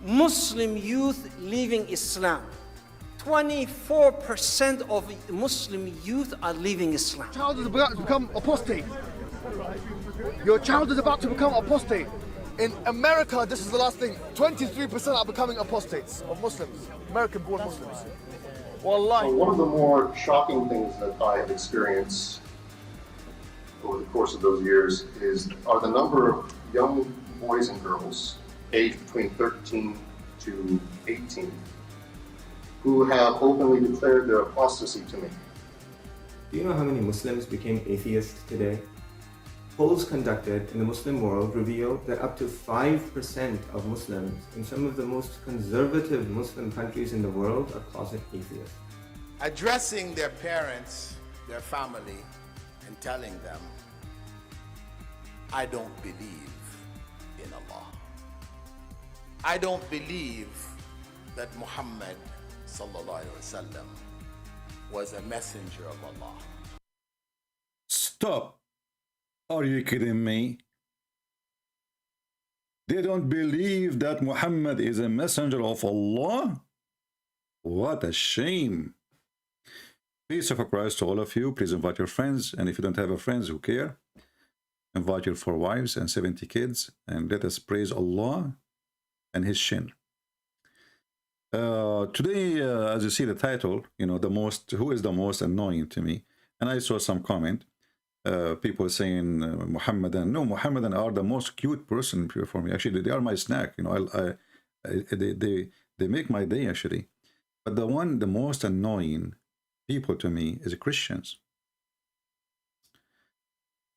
Muslim youth leaving Islam. 24% of Muslim youth are leaving Islam. Your child is about to become apostate. Your child is about to become apostate. In America, this is the last thing, 23% are becoming apostates of Muslims, American-born Muslims. Wallahi. One of the more shocking things that I have experienced over the course of those years are the number of young boys and girls aged between 13 to 18 who have openly declared their apostasy to me. Do you know how many Muslims became atheists today? Polls conducted in the Muslim world reveal that up to 5% of Muslims in some of the most conservative Muslim countries in the world are closet atheists. Addressing their parents, their family, and telling them, I don't believe in Allah. I don't believe that Muhammad sallallahu alaihi wasallam was a messenger of Allah. Stop. Are you kidding me? They don't believe that Muhammad is a messenger of Allah? What a shame. Peace of Christ to all of you. Please invite your friends, and if you don't have a friends who care, invite your 4 wives and 70 kids, and let us praise Allah and his shin. Today, as you see the title, you know, who is the most annoying to me, and I saw some comment. People saying Muhammadan. No, Muhammadan are the most cute person for me. Actually, they are my snack. You know, they make my day actually. But the most annoying people to me is Christians.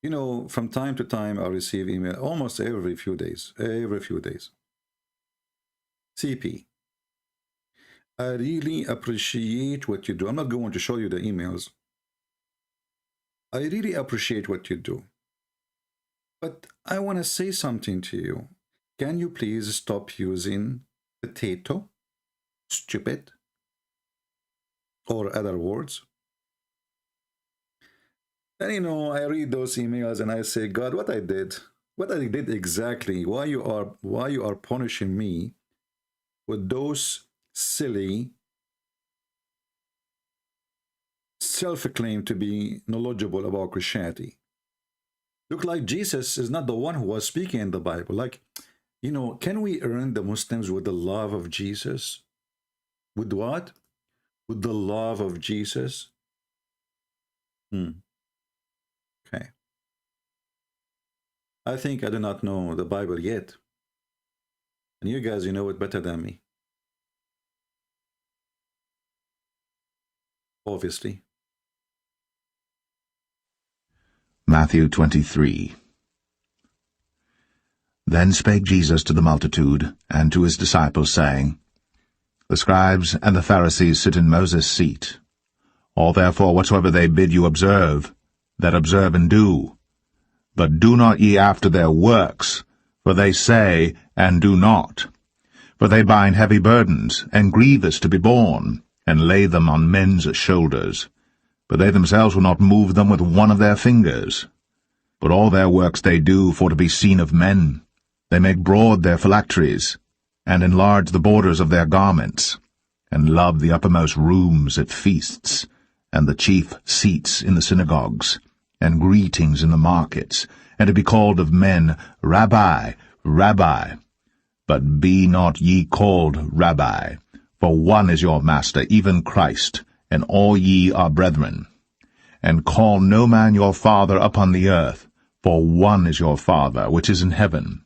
You know, from time to time I receive email almost every few days. CP, I really appreciate what you do. I'm not going to show you the emails. I really appreciate what you do. But I want to say something to you. Can you please stop using potato, stupid, or other words? And you know, I read those emails and I say, God, what I did exactly, why you are punishing me with those silly self-claim to be knowledgeable about Christianity. Look like Jesus is not the one who was speaking in the Bible. Like, you know, can we earn the Muslims with the love of Jesus? With what? With the love of Jesus? Okay. I think I do not know the Bible yet. And you guys, you know it better than me. Obviously. Matthew 23. Then spake Jesus to the multitude, and to his disciples, saying, The scribes and the Pharisees sit in Moses' seat. All therefore whatsoever they bid you observe, that observe and do. But do not ye after their works, for they say, and do not. For they bind heavy burdens, and grievous to be borne, and lay them on men's shoulders. But they themselves will not move them with one of their fingers. But all their works they do for to be seen of men. They make broad their phylacteries, and enlarge the borders of their garments, and love the uppermost rooms at feasts, and the chief seats in the synagogues, and greetings in the markets, and to be called of men, Rabbi, Rabbi. But be not ye called Rabbi, for one is your Master, even Christ, and all ye are brethren. And call no man your father upon the earth, for one is your Father, which is in heaven.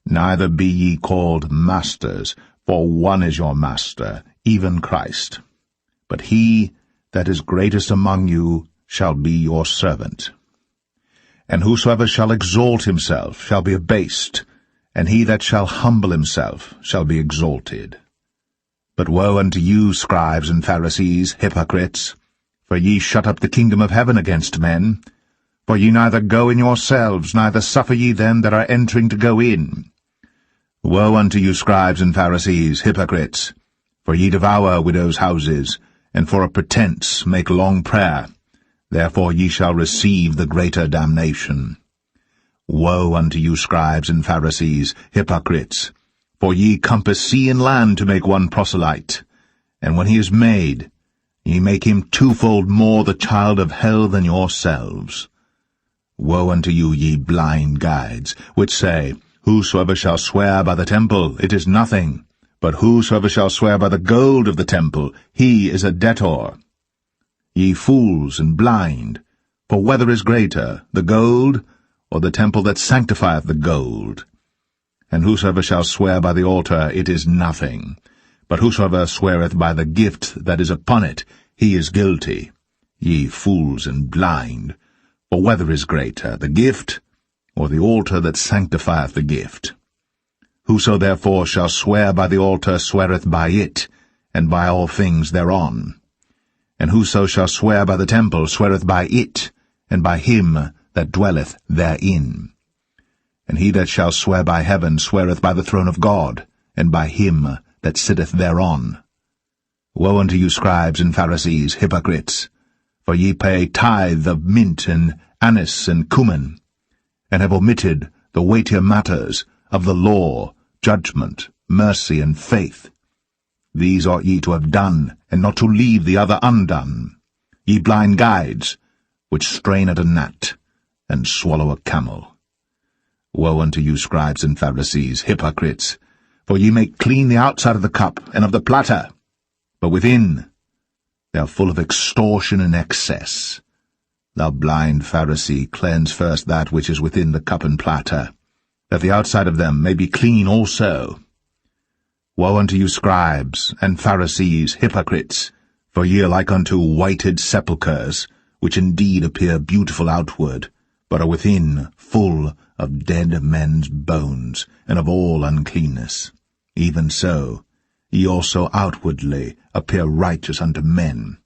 Neither be ye called masters, for one is your Master, even Christ. But he that is greatest among you shall be your servant. And whosoever shall exalt himself shall be abased, and he that shall humble himself shall be exalted. But woe unto you, scribes and Pharisees, hypocrites! For ye shut up the kingdom of heaven against men. For ye neither go in yourselves, neither suffer ye them that are entering to go in. Woe unto you, scribes and Pharisees, hypocrites! For ye devour widows' houses, and for a pretence make long prayer. Therefore ye shall receive the greater damnation. Woe unto you, scribes and Pharisees, hypocrites! For ye compass sea and land to make one proselyte, and when he is made, ye make him twofold more the child of hell than yourselves. Woe unto you, ye blind guides, which say, Whosoever shall swear by the temple, it is nothing, but whosoever shall swear by the gold of the temple, he is a debtor. Ye fools and blind, for whether is greater, the gold, or the temple that sanctifieth the gold? And whosoever shall swear by the altar, it is nothing, but whosoever sweareth by the gift that is upon it, he is guilty. Ye fools and blind, for whether is greater, the gift, or the altar that sanctifieth the gift? Whoso therefore shall swear by the altar sweareth by it, and by all things thereon. And whoso shall swear by the temple sweareth by it, and by him that dwelleth therein. And he that shall swear by heaven sweareth by the throne of God, and by him that sitteth thereon. Woe unto you, scribes and Pharisees, hypocrites! For ye pay tithe of mint and anise and cumin, and have omitted the weightier matters of the law, judgment, mercy, and faith. These ought ye to have done, and not to leave the other undone. Ye blind guides, which strain at a gnat, and swallow a camel. Woe unto you, scribes and Pharisees, hypocrites! For ye make clean the outside of the cup and of the platter, but within they are full of extortion and excess. Thou blind Pharisee, cleanse first that which is within the cup and platter, that the outside of them may be clean also. Woe unto you, scribes and Pharisees, hypocrites! For ye are like unto whited sepulchres, which indeed appear beautiful outward, but are within full of dead men's bones, and of all uncleanness. Even so, ye also outwardly appear righteous unto men,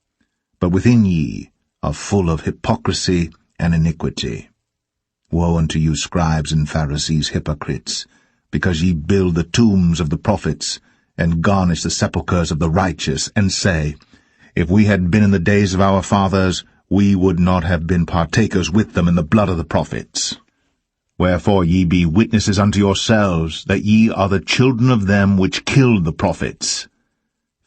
but within ye are full of hypocrisy and iniquity. Woe unto you, scribes and Pharisees, hypocrites! Because ye build the tombs of the prophets, and garnish the sepulchres of the righteous, and say, If we had been in the days of our fathers, we would not have been partakers with them in the blood of the prophets. Wherefore ye be witnesses unto yourselves, that ye are the children of them which killed the prophets.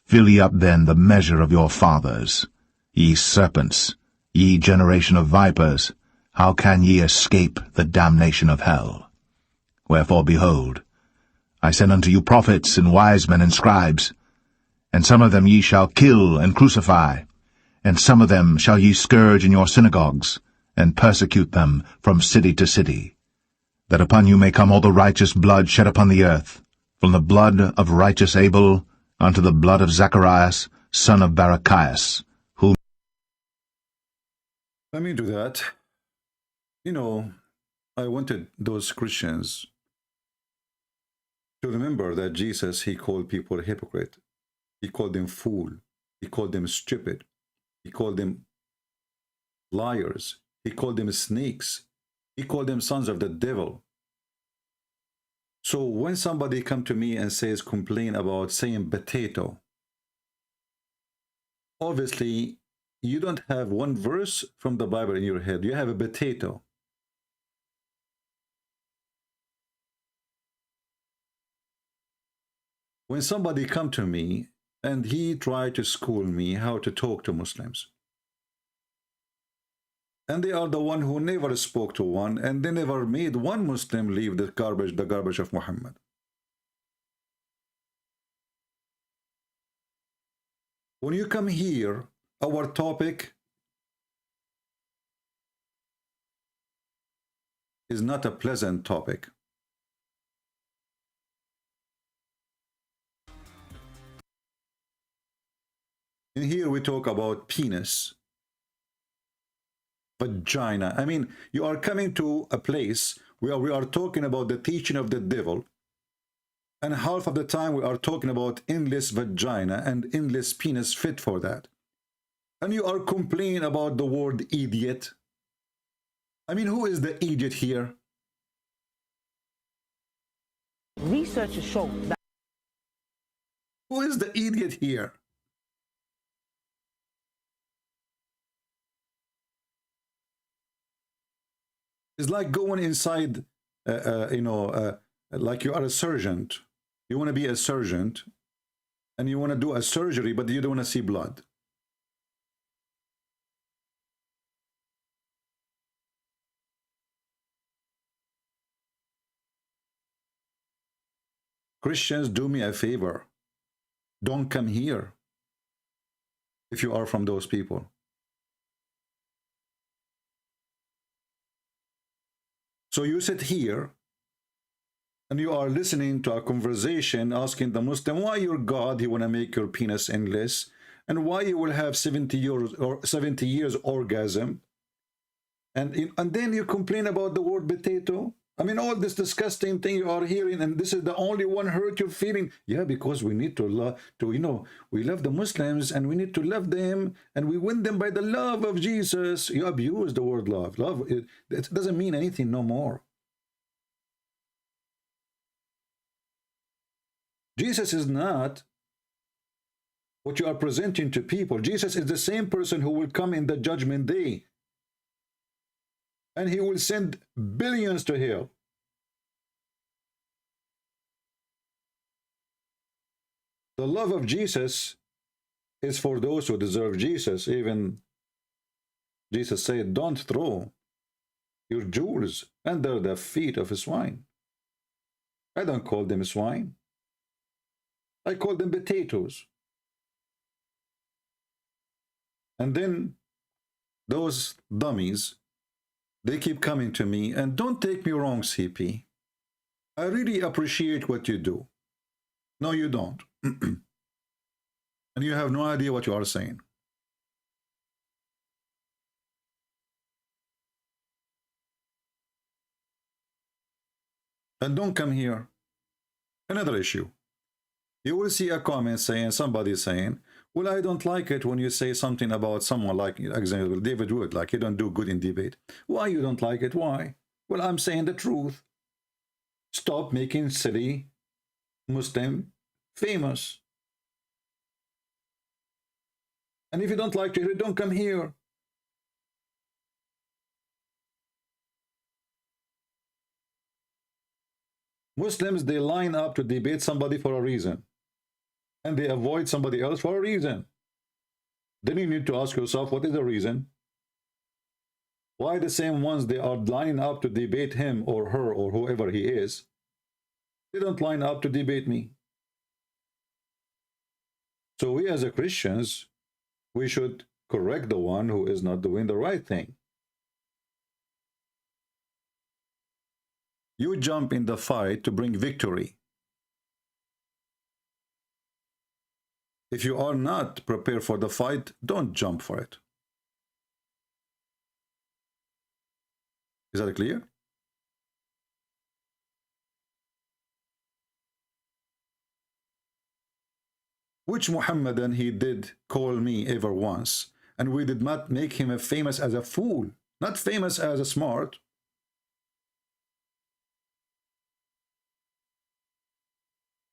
Fill ye up then the measure of your fathers. Ye serpents, ye generation of vipers, how can ye escape the damnation of hell? Wherefore, behold, I send unto you prophets and wise men and scribes, and some of them ye shall kill and crucify, and some of them shall ye scourge in your synagogues, and persecute them from city to city, that upon you may come all the righteous blood shed upon the earth, from the blood of righteous Abel unto the blood of Zacharias, son of Barachias, whom... Let me do that. You know, I wanted those Christians to remember that Jesus, he called people hypocrite. He called them fool. He called them stupid. He called them liars. He called them snakes. He called them sons of the devil. So when somebody come to me and says, complain about saying potato, obviously you don't have one verse from the Bible in your head. You have a potato. When somebody come to me and he tried to school me how to talk to Muslims, and they are the one who never spoke to one, and they never made one Muslim leave the garbage of Muhammad. When you come here, our topic is not a pleasant topic. In here we talk about penis, vagina. I mean, you are coming to a place where we are talking about the teaching of the devil, and half of the time we are talking about endless vagina and endless penis fit for that. And you are complaining about the word idiot. I mean, who is the idiot here? Research has shown that... Who is the idiot here? It's like going inside, like you are a surgeon, You want to be a surgeon, and you want to do a surgery, but you don't want to see blood. Christians, do me a favor. Don't come here if you are from those people. So you sit here and you are listening to a conversation asking the Muslim why your God, he want to make your penis endless, and why you will have 70 years orgasm, and then you complain about the word potato. I mean, all this disgusting thing you are hearing, and this is the only one hurt you're feeling. Yeah, because we need to love, we love the Muslims, and we need to love them, and we win them by the love of Jesus. You abuse the word love. Love, it doesn't mean anything no more. Jesus is not what you are presenting to people. Jesus is the same person who will come in the judgment day, and he will send billions to hell. The love of Jesus is for those who deserve Jesus. Even Jesus said, don't throw your jewels under the feet of a swine. I don't call them swine. I call them potatoes. And then those dummies, they keep coming to me, and don't take me wrong, CP. I really appreciate what you do. No, you don't. And you have no idea what you are saying. And don't come here. Another issue. You will see a comment saying, somebody saying, well, I don't like it when you say something about someone like, example, David Wood, like he don't do good in debate. Why you don't like it? Why? Well, I'm saying the truth. Stop making silly Muslim famous. And if you don't like to hear it, don't come here. Muslims, they line up to debate somebody for a reason, and they avoid somebody else for a reason. Then you need to ask yourself, what is the reason? Why the same ones they are lining up to debate him or her or whoever he is, they don't line up to debate me? So we as a Christians, we should correct the one who is not doing the right thing. You jump in the fight to bring victory. If you are not prepared for the fight, don't jump for it. Is that clear? Which Muhammadan he did call me ever once, and we did not make him famous as a fool, not famous as a smart.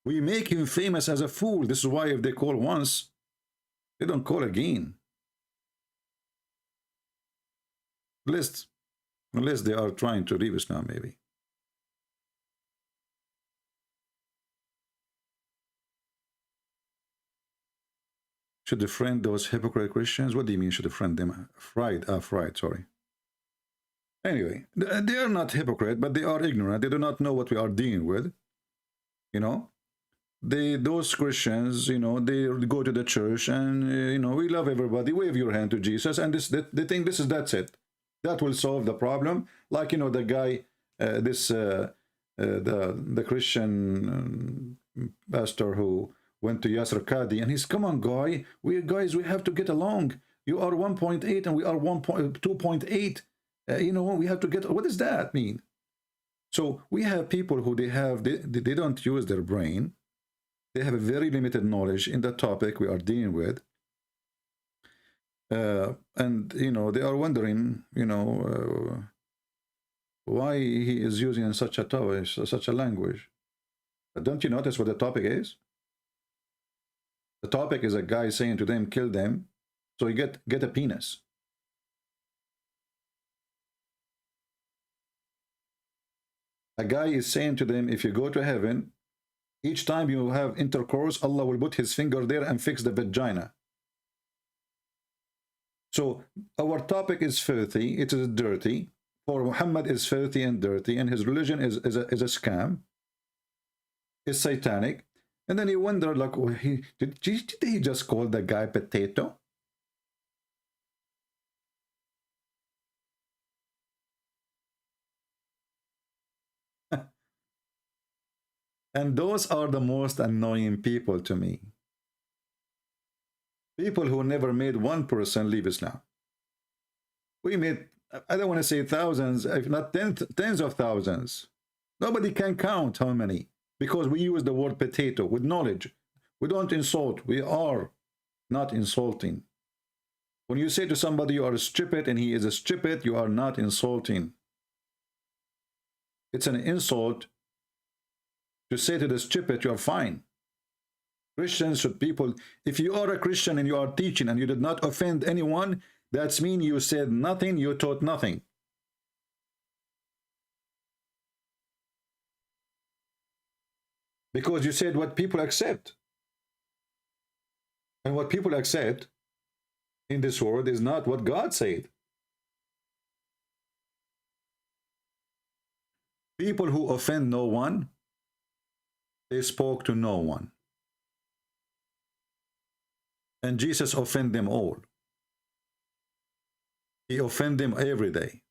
We make him famous as a fool. This is why if they call once, they don't call again. Unless they are trying to leave us now, maybe. Should defriend those hypocrite Christians? What do you mean should defriend them? Fried, sorry. Anyway, they are not hypocrite, but they are ignorant. They do not know what we are dealing with. You know? Those Christians, you know, they go to the church and, you know, we love everybody, wave your hand to Jesus, and they think that's it. That will solve the problem. Like, you know, the guy, the Christian pastor who went to Yasser Qadi, and he's, come on, guy, we have to get along. You are 1.8 and we are 2.8. You know, we have to get, what does that mean? So we have people who they don't use their brain. They have a very limited knowledge in the topic we are dealing with. And, you know, they are wondering, you know, why he is using such a topic, such a language. But don't you notice what the topic is? The topic is a guy saying to them, kill them, so you get a penis. A guy is saying to them, if you go to heaven, Each time you have intercourse, Allah will put his finger there and fix the vagina. So our topic is filthy, it is dirty. For Muhammad is filthy and dirty, and his religion is a scam. It's satanic. And then you wonder, like, oh, did he just call the guy potato? And those are the most annoying people to me. People who never made one person leave Islam. We made, I don't want to say thousands, if not tens of thousands. Nobody can count how many, because we use the word potato with knowledge. We don't insult. We are not insulting. When you say to somebody you are stupid and he is a stupid, you are not insulting. It's an insult to say to the stupid you are fine. Christians should people, if you are a Christian and you are teaching and you did not offend anyone, that means you said nothing, you taught nothing. Because you said what people accept. And what people accept in this world is not what God said. People who offend no one, they spoke to no one. And Jesus offended them all. He offended them every day.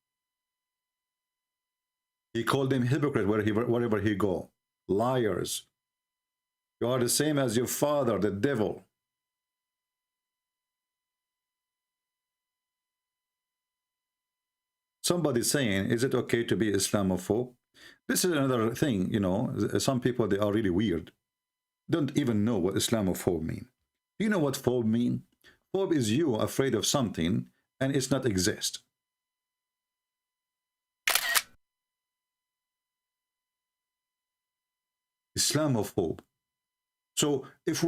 He called them hypocrite wherever he go. Liars. You are the same as your father, the devil. Somebody saying, is it okay to be Islamophobe? This is another thing, you know, some people, they are really weird. Don't even know what Islamophobe mean. Do you know what phobe mean? Phobe is you afraid of something and it's not exist. Islamophobe. So if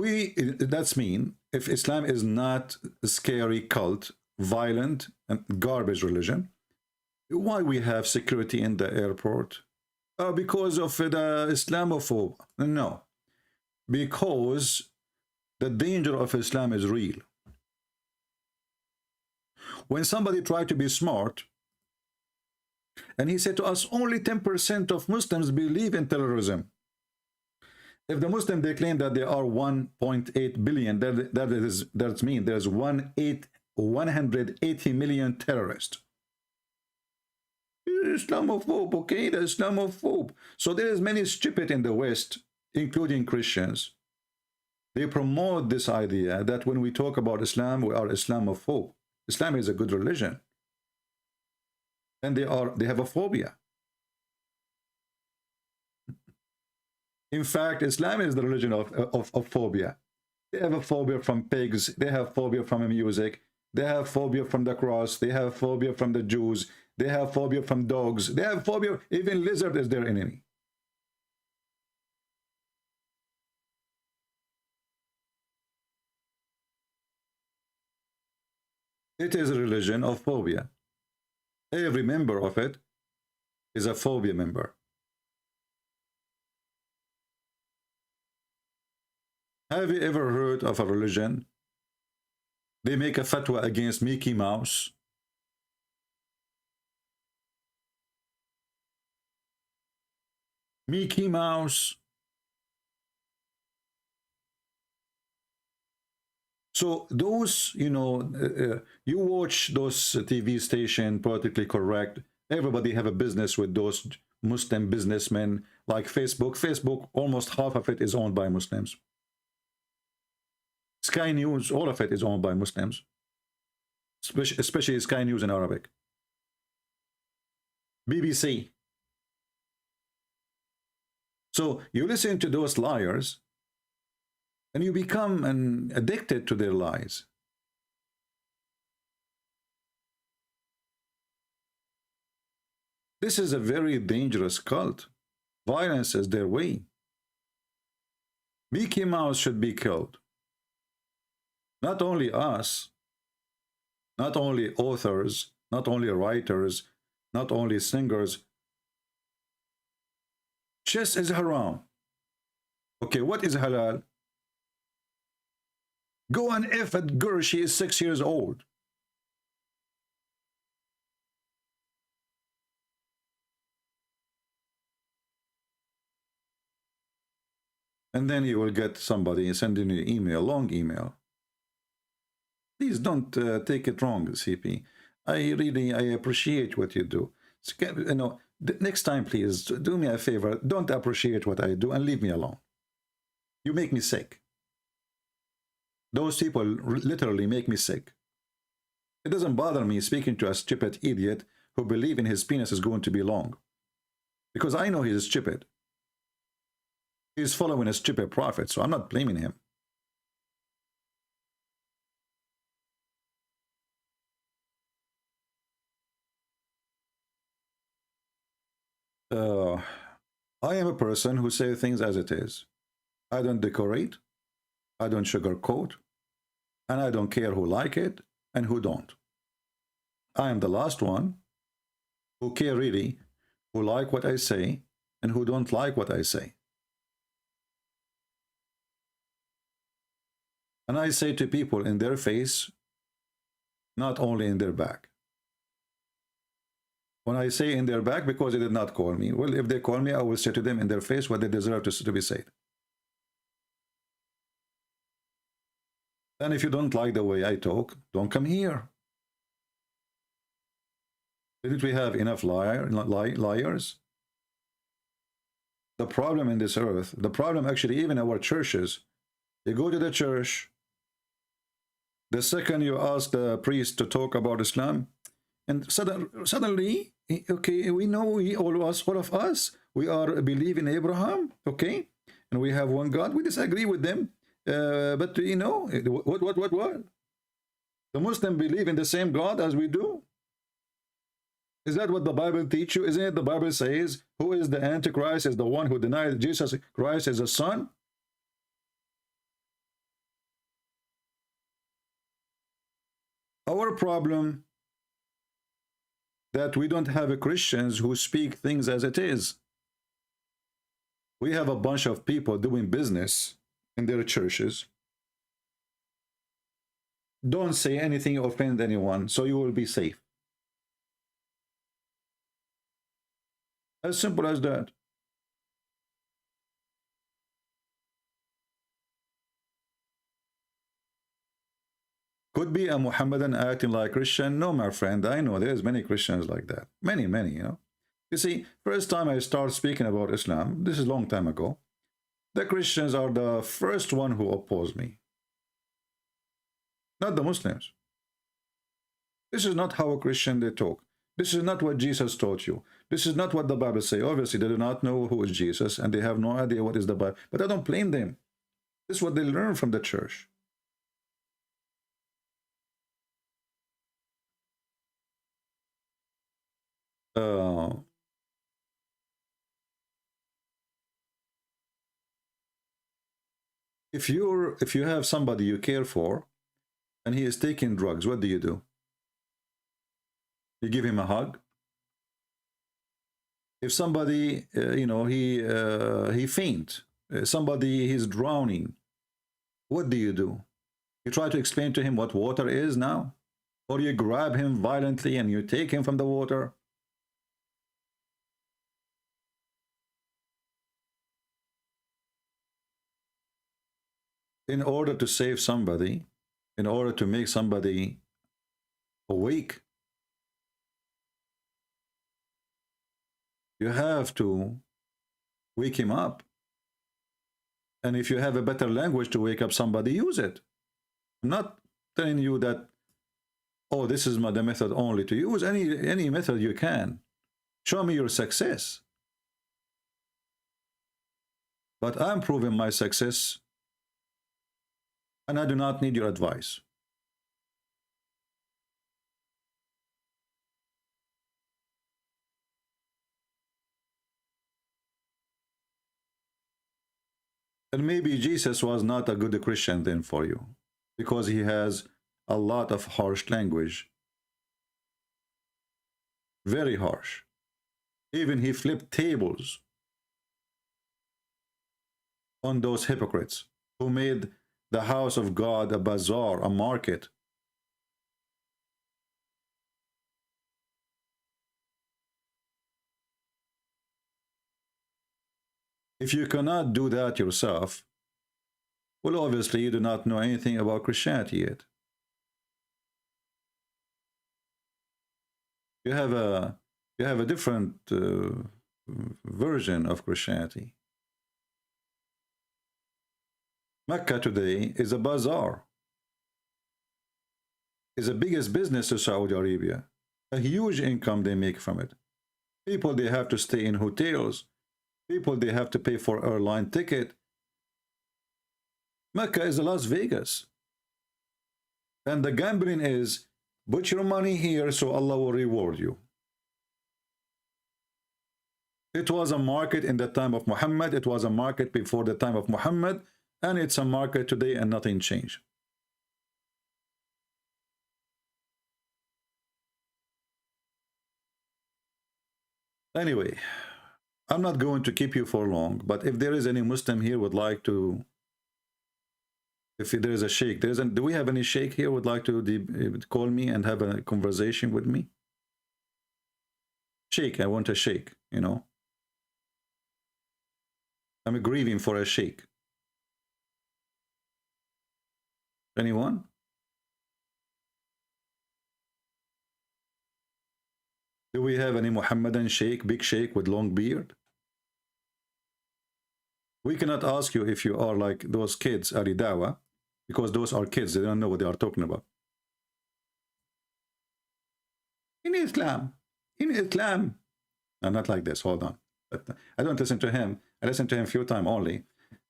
that's mean, if Islam is not a scary cult, violent and garbage religion, why we have security in the airport? Because of the Islamophobe. No. Because the danger of Islam is real. When somebody tried to be smart, and he said to us, only 10% of Muslims believe in terrorism. If the Muslims, they claim that there are 1.8 billion, that means there's 180 million terrorists. Islamophobe, okay, the Islamophobe. So there is many stupid in the West, including Christians. They promote this idea that when we talk about Islam, we are Islamophobe. Islam is a good religion. And they have a phobia. In fact, Islam is the religion of phobia. They have a phobia from pigs. They have phobia from music. They have phobia from the cross. They have phobia from the Jews. They have phobia from dogs. They have phobia. Even lizard is their enemy. It is a religion of phobia. Every member of it is a phobia member. Have you ever heard of a religion? They make a fatwa against Mickey Mouse. Mickey Mouse. So those, you know, you watch those TV station, politically correct. Everybody have a business with those Muslim businessmen, like Facebook. Facebook, almost half of it is owned by Muslims. Sky News, all of it is owned by Muslims, especially Sky News in Arabic. BBC. So you listen to those liars, and you become addicted to their lies. This is a very dangerous cult. Violence is their way. Mickey Mouse should be killed. Not only us, not only authors, not only writers, not only singers. Chess is haram. Okay, what is halal? Go and F at girl, she is 6 years old. And then you will get somebody sending you an email, long email. Please don't take it wrong, CP. I appreciate what you do. You know, next time, please do me a favor. Don't appreciate what I do and leave me alone. You make me sick. Those people literally make me sick. It doesn't bother me speaking to a stupid idiot who believes in his penis is going to be long. Because I know he's stupid. He's following a stupid prophet, so I'm not blaming him. I am a person who says things as it is. I don't decorate, I don't sugarcoat, and I don't care who like it and who don't. I am the last one who care really who like what I say and who don't like what I say. And I say to people in their face, not only in their back. When I say in their back, because they did not call me. Well, if they call me, I will say to them in their face what they deserve to be said. And if you don't like the way I talk, don't come here. Didn't we have enough liars? The problem in this earth, the problem actually even our churches, you go to the church, the second you ask the priest to talk about Islam, and suddenly, okay, we know all of us, we are believe in Abraham, okay, and we have one God. We disagree with them, but you know what? The Muslims believe in the same God as we do. Is that what the Bible teach you? Isn't it the Bible says, who is the Antichrist? Is the one who denied Jesus Christ as a son? Our problem that we don't have a Christians who speak things as it is. We have a bunch of people doing business in their churches. Don't say anything offend anyone, so you will be safe. As simple as that. Could be a Muhammadan acting like Christian. No, my friend, I know there's many Christians like that. Many, you know. You see, first time I start speaking about Islam, this is a long time ago, the Christians are the first one who oppose me. Not the Muslims. This is not how a Christian they talk. This is not what Jesus taught you. This is not what the Bible says. Obviously, they do not know who is Jesus, and they have no idea what is the Bible. But I don't blame them. This is what they learn from the church. If you have somebody you care for, and he is taking drugs, what do? You give him a hug. If somebody, you know, he faint, somebody he's drowning, what do? You try to explain to him what water is now, or you grab him violently and you take him from the water. In order to save somebody, in order to make somebody awake, you have to wake him up. And if you have a better language to wake up somebody, use it. I'm not telling you that, oh, this is the method only to use. Any method you can. Show me your success. But I'm proving my success, and I do not need your advice. And maybe Jesus was not a good Christian then for you, because he has a lot of harsh language. Very harsh. Even he flipped tables. on those hypocrites who made the house of God a bazaar, a market. If you cannot do that yourself, well, obviously you do not know anything about Christianity yet. You have a different version of Christianity. Mecca today is a bazaar. Is the biggest business to Saudi Arabia. A huge income they make from it. People, they have to stay in hotels. People, they have to pay for airline ticket. Mecca is Las Vegas. And the gambling is, put your money here so Allah will reward you. It was a market in the time of Muhammad. It was a market before the time of Muhammad. And it's a market today and nothing changed. Anyway, I'm not going to keep you for long, but if there is any Muslim here would like to, if there is a sheikh, do we have any sheikh here would like to call me and have a conversation with me? Sheikh, I want a sheikh, you know. I'm grieving for a sheikh. Anyone? Do we have any Muhammadan sheikh, big sheikh with long beard? We cannot ask you if you are like those kids, Ali Dawa, because those are kids, they don't know what they are talking about. In Islam, I'm not like this, hold on. But I don't listen to him. I listened to him a few times only.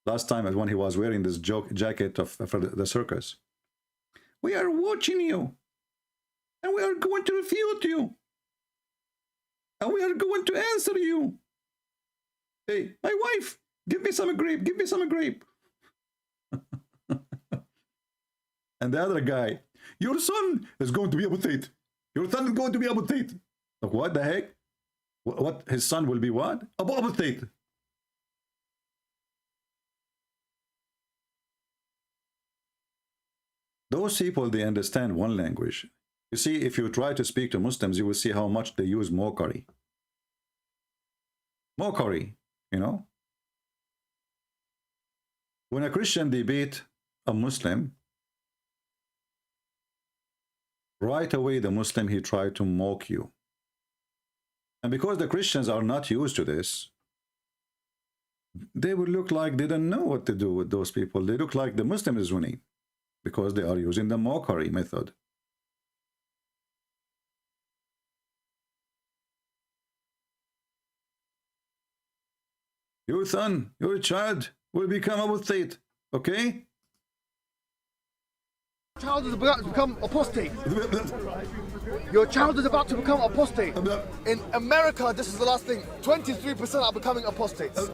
Last time when he was wearing this jacket for the circus. We are watching you. And we are going to refute you. And we are going to answer you. Hey, my wife, give me some grape, give me some grape. And the other guy, your son is going to be apotate. Your son is going to be apotate. Like, what the heck? What? His son will be what? Apotate. Those people, they understand one language. You see, if you try to speak to Muslims, you will see how much they use mockery. Mockery, you know. When a Christian debate a Muslim, right away the Muslim, he tried to mock you. And because the Christians are not used to this, they will look like they don't know what to do with those people. They look like the Muslim is winning because they are using the mockery method. Your son, your child will become apostate, okay? Child is about to become apostate. Your child is about to become apostate. In America, this is the last thing. 23% are becoming apostates.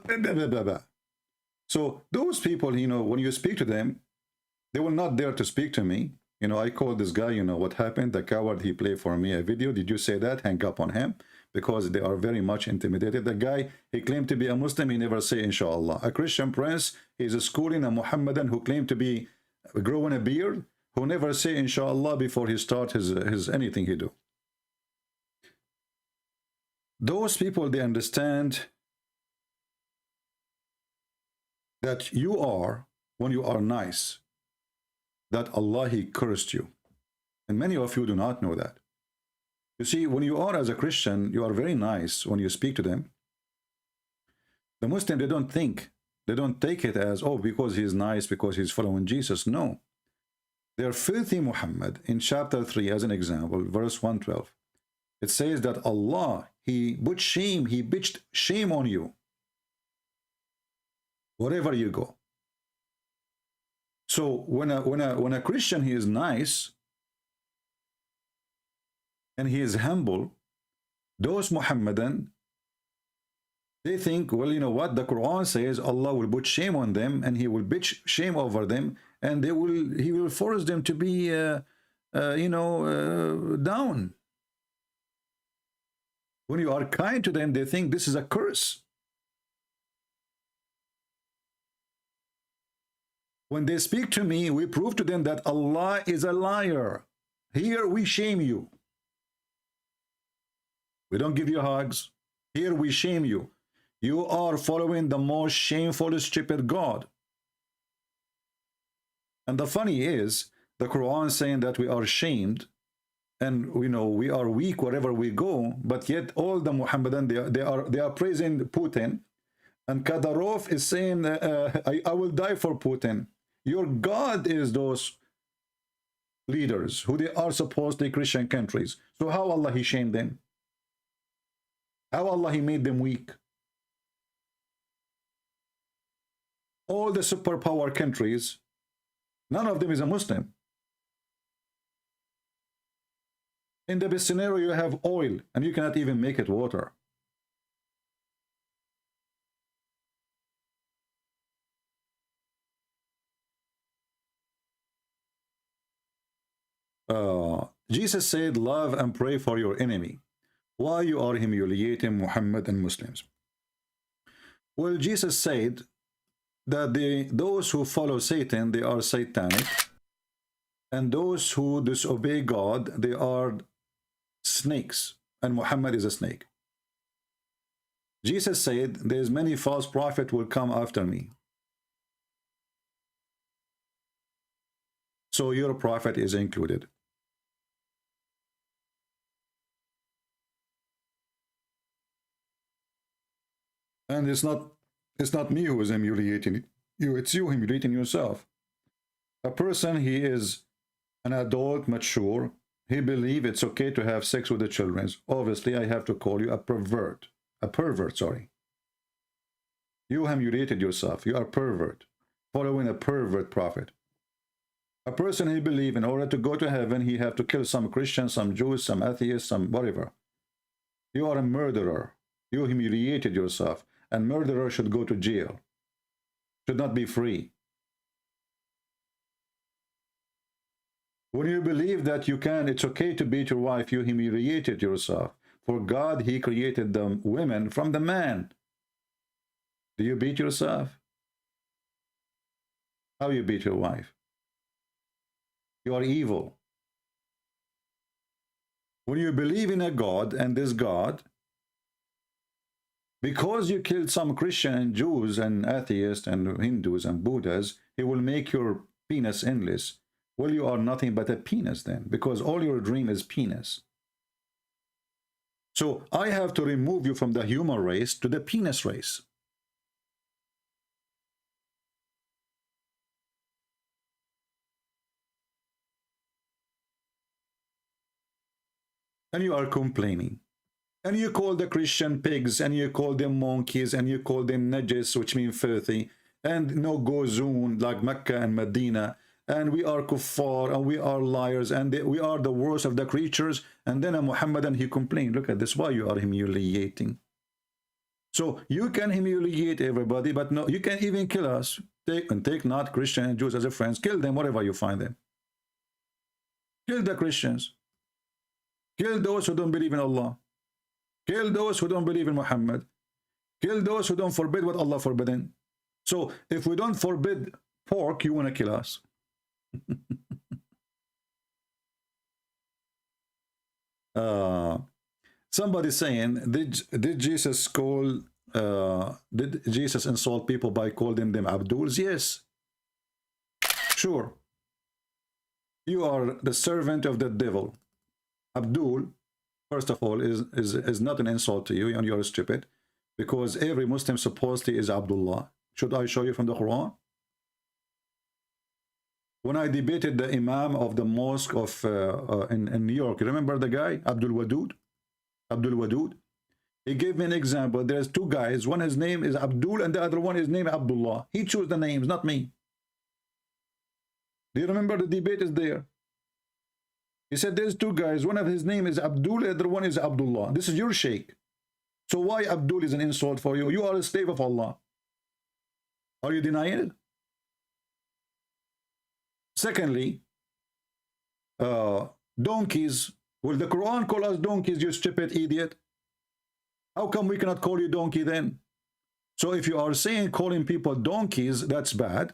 So those people, you know, when you speak to them, they will not dare to speak to me. You know, I called this guy, you know, what happened? The coward, he played for me a video. Did you say that? Hang up on him. Because they are very much intimidated. The guy, he claimed to be a Muslim, he never say inshallah. A Christian prince, he's schooling a Muhammadan who claimed to be growing a beard, who never say inshallah before he start his anything he do. Those people, they understand that you are, when you are nice, that Allah, he cursed you. And many of you do not know that. You see, when you are as a Christian, you are very nice when you speak to them. The Muslim, they don't think, they don't take it as, oh, because he's nice, because he's following Jesus. No. They're filthy Muhammad. In chapter 3, as an example, verse 112, it says that Allah, he put shame, he bitched shame on you wherever you go. So when a Christian, he is nice, and he is humble, those Muhammadan, they think, well, you know what, the Quran says Allah will put shame on them and he will bitch shame over them, and he will force them to be down. When you are kind to them, they think this is a curse. When they speak to me, we prove to them that Allah is a liar. Here we shame you. We don't give you hugs. Here we shame you. You are following the most shameful, stupid God. And the funny is, the Quran saying that we are shamed, and we know we are weak wherever we go, but yet all the Muhammadan, they are praising Putin, and Kadyrov is saying, I will die for Putin. Your God is those leaders who they are supposedly Christian countries. So how Allah he shamed them? How Allah he made them weak? All the superpower countries, none of them is a Muslim. In the best scenario, you have oil and you cannot even make it water. Jesus said, love and pray for your enemy. Why you are humiliating Muhammad and Muslims? Well, Jesus said that those who follow Satan, they are satanic, and those who disobey God, they are snakes, and Muhammad is a snake. Jesus said, there's many false prophets will come after me. So your prophet is included. And it's not me who is humiliating you, it's you humiliating yourself. A person, he is an adult, mature, he believes it's okay to have sex with the children. Obviously, I have to call you a pervert. A pervert, sorry. You humiliated yourself. You are pervert, following a pervert prophet. A person, he believes in order to go to heaven, he have to kill some Christians, some Jews, some atheists, some whatever. You are a murderer. You humiliated yourself. And murderer should go to jail. Should not be free. When you believe that you can, it's okay to beat your wife, you humiliated yourself. For God, he created the women from the man. Do you beat yourself? How you beat your wife? You are evil. When you believe in a God, and this God, because you killed some Christian and Jews and atheists and Hindus and Buddhas, he will make your penis endless. Well, you are nothing but a penis then, because all your dream is penis. So I have to remove you from the human race to the penis race. And you are complaining. And you call the Christian pigs, and you call them monkeys, and you call them najis, which means filthy, and no go zone like Mecca and Medina, and we are kuffar, and we are liars, and we are the worst of the creatures. And then a Muhammadan, he complained, look at this, why you are humiliating. So you can humiliate everybody, but no, you can even kill us. Take not Christian and Jews as a friends, kill them wherever you find them. Kill the Christians. Kill those who don't believe in Allah. Kill those who don't believe in Muhammad. Kill those who don't forbid what Allah forbidden. So if we don't forbid pork, you want to kill us. Somebody saying, did Jesus call? Did Jesus insult people by calling them Abduls? Yes. Sure. You are the servant of the devil. Abdul, first of all, is not an insult to you, and you're stupid, because every Muslim supposedly is Abdullah. Should I show you from the Quran? When I debated the Imam of the mosque of in New York, remember the guy, Abdul Wadud? Abdul Wadud? He gave me an example. There's two guys. One, his name is Abdul, and the other one is named Abdullah. He chose the names, not me. Do you remember the debate is there? He said there's two guys. One of his name is Abdul, the other one is Abdullah. This is your sheikh. So why Abdul is an insult for you? You are a slave of Allah. Are you denying it? Secondly, donkeys. Will the Quran call us donkeys, you stupid idiot? How come we cannot call you donkey then? So if you are saying calling people donkeys, that's bad.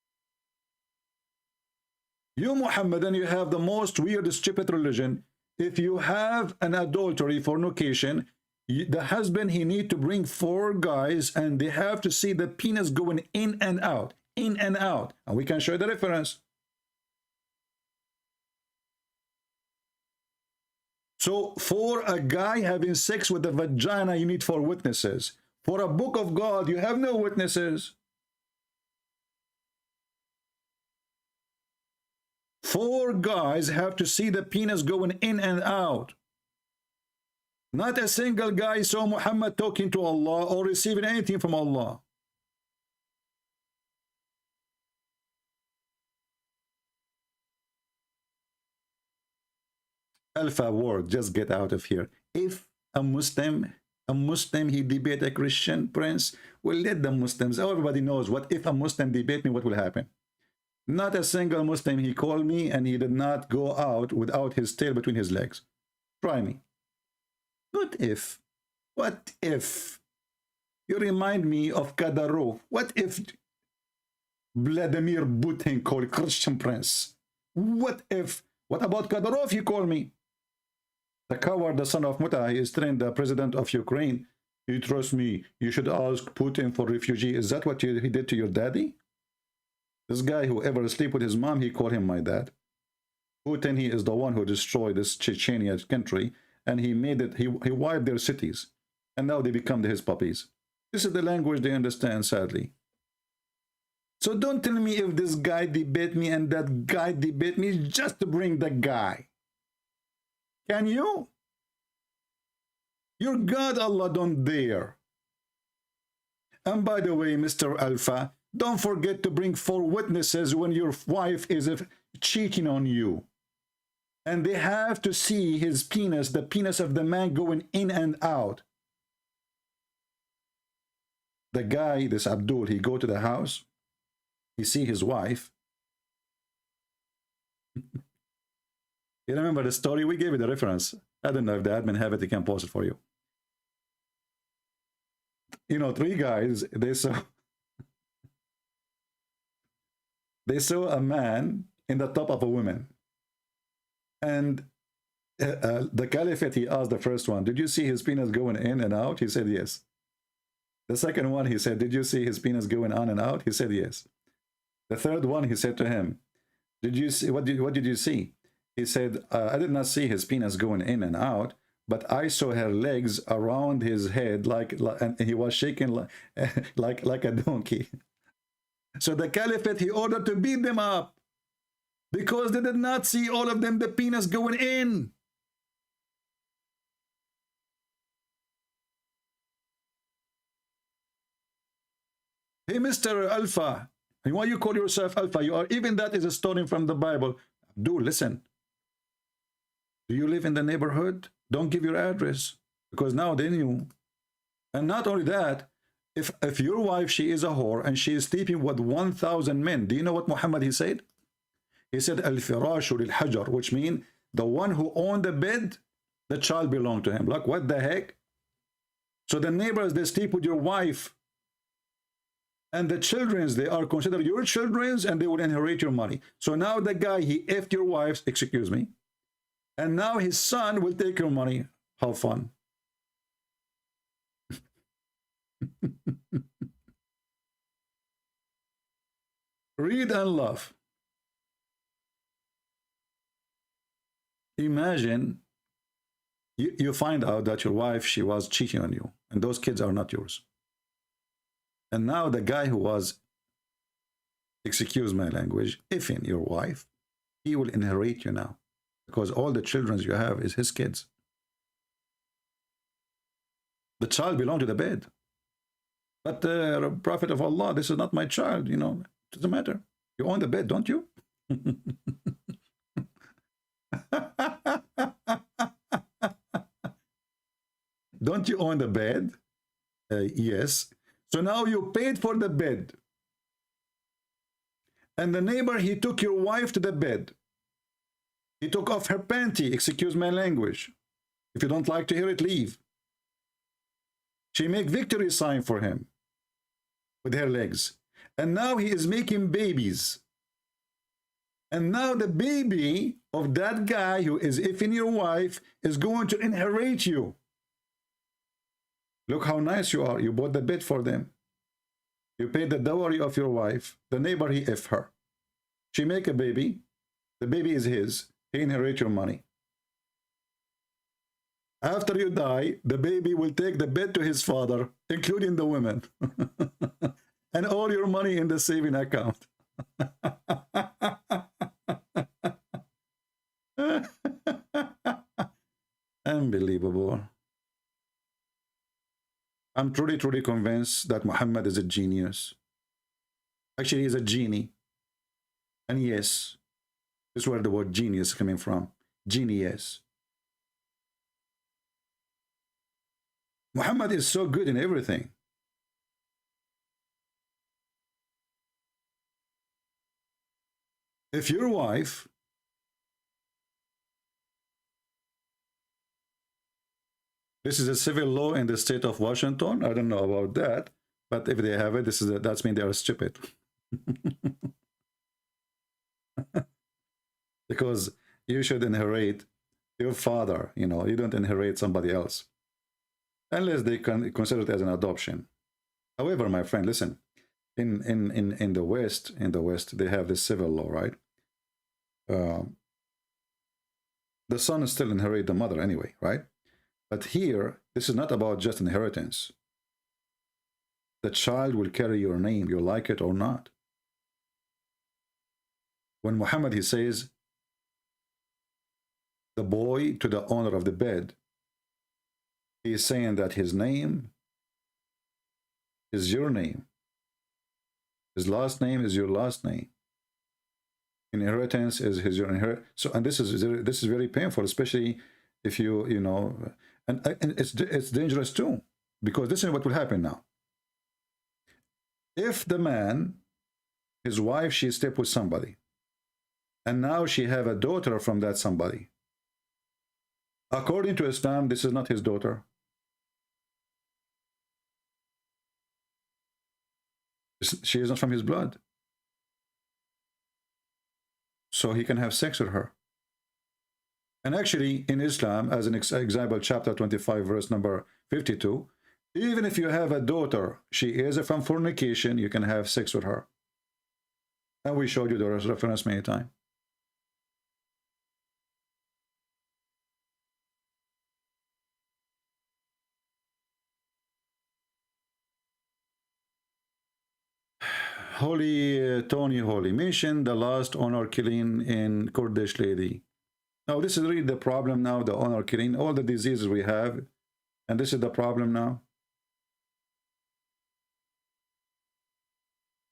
You, Muhammadan, you have the most weird, stupid religion. If you have an adultery, fornication, the husband, he need to bring 4 guys, and they have to see the penis going in and out, in and out. And we can show the reference. So for a guy having sex with a vagina, you need 4 witnesses. For a book of God, you have no witnesses. 4 guys have to see the penis going in and out. Not a single guy saw Muhammad talking to Allah or receiving anything from Allah. Alpha word, just get out of here. If a Muslim, he debate a Christian prince, well, let the Muslims, everybody knows what if a Muslim debate me, what will happen. Not a single Muslim, he called me and he did not go out without his tail between his legs. Try me. What if? What if? You remind me of Kadyrov. What if Vladimir Putin called Christian prince? What if? What about Kadyrov, he called me? The coward, the son of Muta, he is trained the president of Ukraine. You trust me, you should ask Putin for refugee. Is that what he did to your daddy? This guy who ever sleep with his mom, he called him my dad. Putin, he is the one who destroyed this Chechnya country, and he made it, he wiped their cities, and now they become his puppies. This is the language they understand, sadly. So don't tell me if this guy debate me and that guy debate me just to bring the guy. Can you? Your God, Allah, don't dare. And by the way, Mr. Alpha, don't forget to bring 4 witnesses when your wife is cheating on you. And they have to see his penis, the penis of the man going in and out. The guy, this Abdul, he go to the house, he see his wife. You remember the story? We gave you the reference. I don't know if the admin have it, he can post it for you. You know, 3 guys, they saw a man in the top of a woman. And the caliphate, he asked the first one, did you see his penis going in and out? He said yes. The second one, he said, did you see his penis going on and out? He said yes. The third one, he said to him, did you see, what did you see? He said, I did not see his penis going in and out, but I saw her legs around his head, and he was shaking like a donkey. So the caliphate, he ordered to beat them up because they did not see all of them the penis going in. Hey, Mr. Alpha, and why you call yourself Alpha? You are, even that is a story from the Bible. Do listen. Do you live in the neighborhood? Don't give your address, because now they knew. And not only that, if your wife, she is a whore and she is sleeping with 1,000 men, do you know what Muhammad, he said? He said, Al-firashu lil-hajar, which means the one who owned the bed, the child belonged to him. Like, what the heck? So the neighbors, they sleep with your wife. And the children, they are considered your children, and they will inherit your money. So now the guy, he effed your wife, excuse me, and now his son will take your money. How fun. Read and laugh. Imagine you find out that your wife, she was cheating on you, and those kids are not yours. And now the guy who was, excuse my language, effing your wife, he will inherit you now, because all the children you have is his kids. The child belongs to the bed. But the Prophet of Allah, this is not my child, you know. It doesn't matter. You own the bed, don't you? Don't you own the bed? Yes. So now you paid for the bed. And the neighbor, he took your wife to the bed. He took off her panty, excuse my language. If you don't like to hear it, leave. She make victory sign for him with her legs. And now he is making babies. And now the baby of that guy who is effing your wife is going to inherit you. Look how nice you are. You bought the bed for them. You paid the dowry of your wife. The neighbor, he F her. She make a baby. The baby is his. He inherit your money. After you die, the baby will take the bed to his father, including the women. And all your money in the saving account. Unbelievable. I'm truly convinced that Muhammad is a genius. Actually, he's a genie. And yes, this is where the word genius is coming from. Genius. Muhammad is so good in everything. If your wife this is a civil law in the state of Washington. I don't know about that, but if they have it, that's mean they are stupid. Because you should inherit your father, you know, you don't inherit somebody else. Unless they can consider it as an adoption. However, my friend, listen, in the West, they have this civil law, right? The son still inherit the mother anyway, right? But here, this is not about just inheritance. The child will carry your name, you like it or not. When Muhammad, he says, the boy to the owner of the bed, he is saying that his name is your name. His last name is your last name. Inheritance is your inheritance. So, and this is very painful, especially if you know, and it's dangerous too, because this is what will happen now. If the man, his wife, she slept with somebody, and now she have a daughter from that somebody. According to Islam, this is not his daughter. She is not from his blood. So he can have sex with her. And actually, in Islam, as an example, chapter 25, verse number 52, even if you have a daughter, she is from fornication, you can have sex with her. And we showed you the reference many times. Holy Tony Holy mentioned the last honor killing in Kurdish lady. Now this is really the problem now, the honor killing, all the diseases we have, and this is the problem now.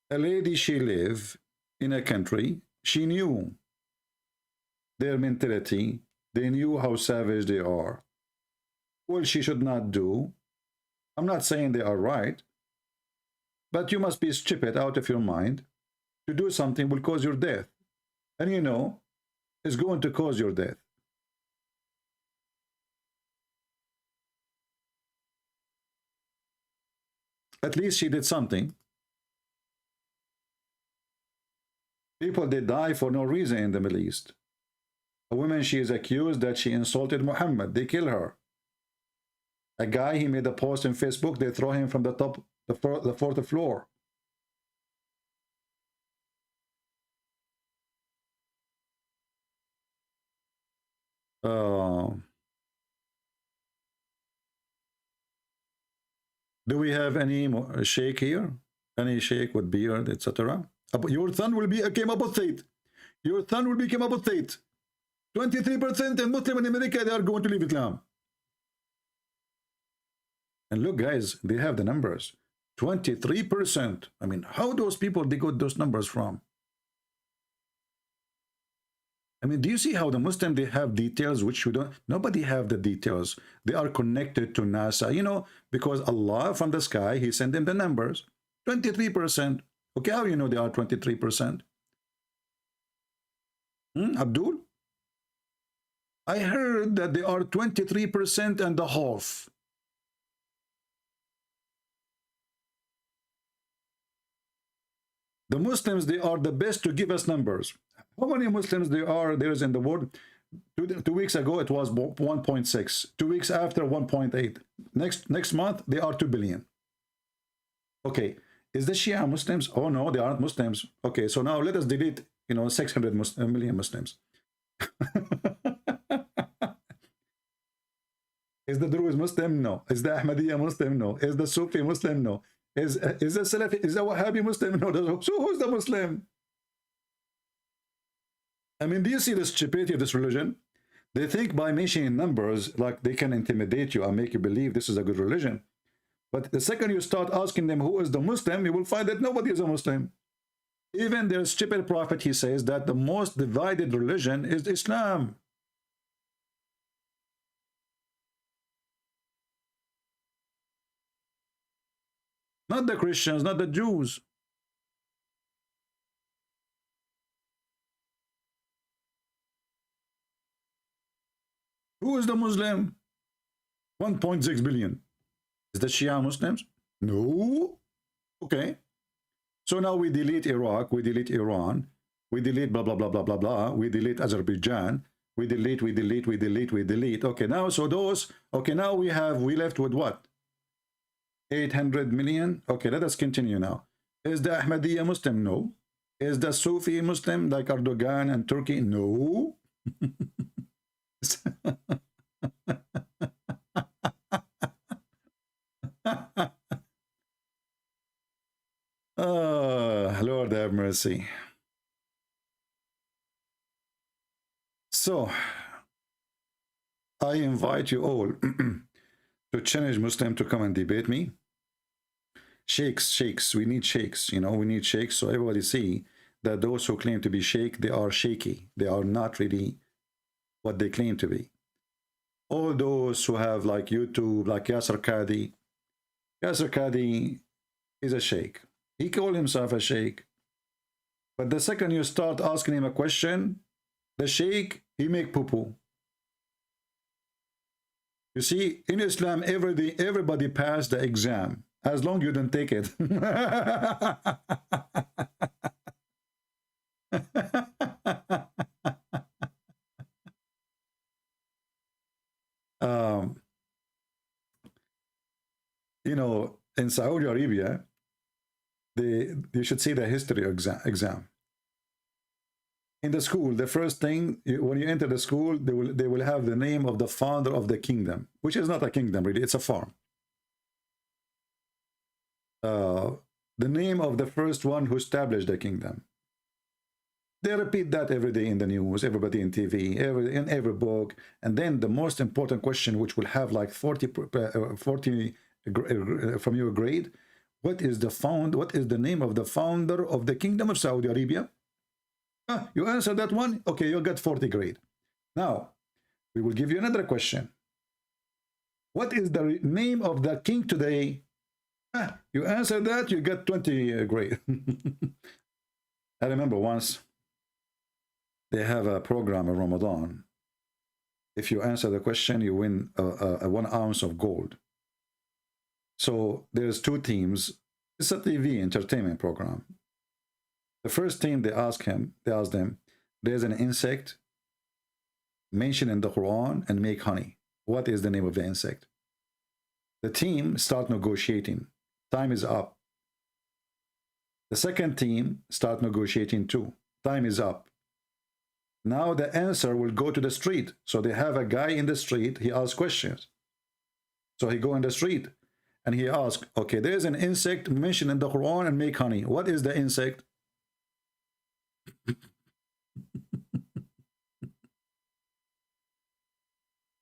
A lady, she lived in a country, she knew their mentality, they knew how savage they are. Well, she should not do. I'm not saying they are right, but you must be stupid out of your mind to do something will cause your death. And you know, it's going to cause your death. At least she did something. People, they die for no reason in the Middle East. A woman, she is accused that she insulted Muhammad. They kill her. A guy, he made a post on Facebook. They throw him from the top, the fourth floor. Do we have any sheikh here? Any sheikh with beard, etc.? Your son will become apostate. Your son will become apostate. 23% in Muslim in America, they are going to leave Islam. And look, guys, they have the numbers. 23%. I mean, how those people, they got those numbers from? I mean, do you see how the Muslim, they have details which we don't? Nobody have the details. They are connected to NASA, you know, because Allah from the sky, he sent them the numbers. 23%. Okay, how you know they are 23%? Abdul? I heard that they are 23% and a half. The Muslims, they are the best to give us numbers. How many Muslims there is in the world? 2 weeks ago it was 1.6. 2 weeks after 1.8. Next month they are 2 billion. Okay, is the Shia Muslims? Oh no, they aren't Muslims. Okay, so now let us delete 600 million Muslims. Is the Druze Muslim? No. Is the Ahmadiyya Muslim? No. Is the Sufi Muslim? No. Is the Salafi? Is the Wahhabi Muslim? No. So who's the Muslim? I mean, do you see the stupidity of this religion? They think by mentioning numbers, like they can intimidate you and make you believe this is a good religion. But the second you start asking them who is the Muslim, you will find that nobody is a Muslim. Even their stupid prophet, he says that the most divided religion is Islam. Not the Christians, not the Jews. Who is the Muslim? 1.6 billion. Is the Shia Muslims? No. Okay. So now we delete Iraq, we delete Iran, we delete blah, blah, blah, blah, blah, blah. We delete Azerbaijan. We delete. Okay, now, so those, okay, now we left with what? 800 million. Okay, let us continue now. Is the Ahmadiyya Muslim? No. Is the Sufi Muslim like Erdogan and Turkey? No. Oh, Lord have mercy. So, I invite you all to challenge Muslim to come and debate me. Sheikhs, we need sheikhs, we need sheikhs, so everybody see that those who claim to be sheikh, they are shaky. They are not really what they claim to be. All those who have like YouTube, like Yasser Qadi is a sheikh. He called himself a sheikh. But the second you start asking him a question, the sheikh, he make poo-poo. You see, in Islam, everybody passed the exam, as long as you didn't take it. In Saudi Arabia, you should see the history exam. In the school, the first thing, when you enter the school, they will have the name of the founder of the kingdom, which is not a kingdom, really, it's a farm. The name of the first one who established the kingdom. They repeat that every day in the news, everybody in TV, in every book. And then the most important question, which will have like 40 from your grade, what is the name of the founder of the kingdom of Saudi Arabia? You answer that one, okay, you got 40 grade. Now, we will give you another question. What is the name of the king today? You answer that, you get 20 grade. I remember once, they have a program in Ramadan. If you answer the question, you win 1 ounce of gold. So there's 2 teams. It's a TV entertainment program. The first team, they ask them, there's an insect mentioned in the Quran and make honey. What is the name of the insect? The team start negotiating. Time is up. The second team start negotiating too. Time is up. Now the answer will go to the street. So they have a guy in the street, he asks questions. So he go in the street and he asks, okay, there's an insect mentioned in the Quran and make honey. What is the insect?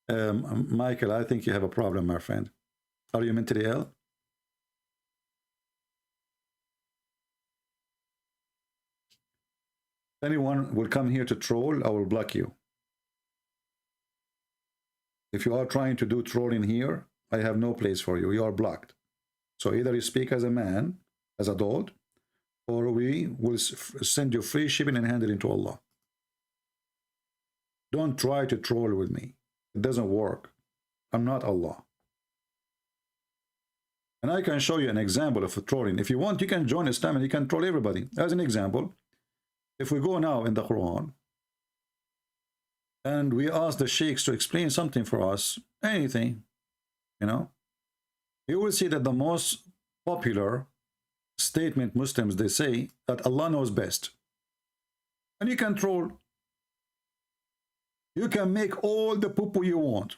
Michael, I think you have a problem, my friend. Are you mentally ill? If anyone will come here to troll, I will block you. If you are trying to do trolling here, I have no place for you. You are blocked. So either you speak as a man, as adult, or we will send you free shipping and handling to Allah. Don't try to troll with me. It doesn't work. I'm not Allah. And I can show you an example of trolling. If you want, you can join Islam and you can troll everybody. As an example, If we go now in the Quran and we ask the sheikhs to explain something for us, anything, you know, you will see that the most popular statement Muslims, they say that Allah knows best. And you can troll. You can make all the poo-poo you want.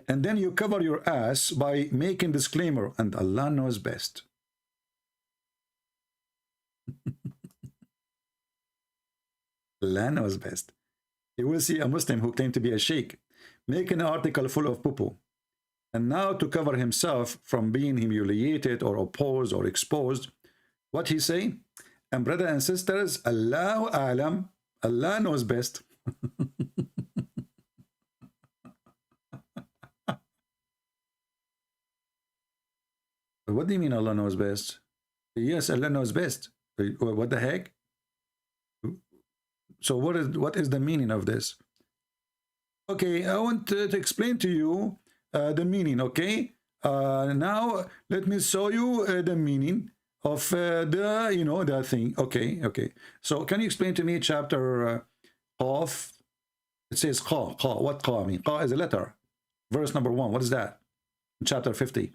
And then you cover your ass by making disclaimer, and Allah knows best. Allah knows best. You will see a Muslim who claimed to be a sheikh make an article full of poo-poo. And now to cover himself from being humiliated or opposed or exposed, what he say? And brothers and sisters, Allahu A'lam, Allah knows best. What do you mean Allah knows best? Yes, Allah knows best. What the heck? So what is the meaning of this? Okay, I want to explain to you the meaning, okay? Now let me show you the meaning of the, you know, the thing. Okay. So can you explain to me chapter Qaf? It says Qa. What Qa mean? Qa is a letter. Verse number 1. What is that? In chapter 50.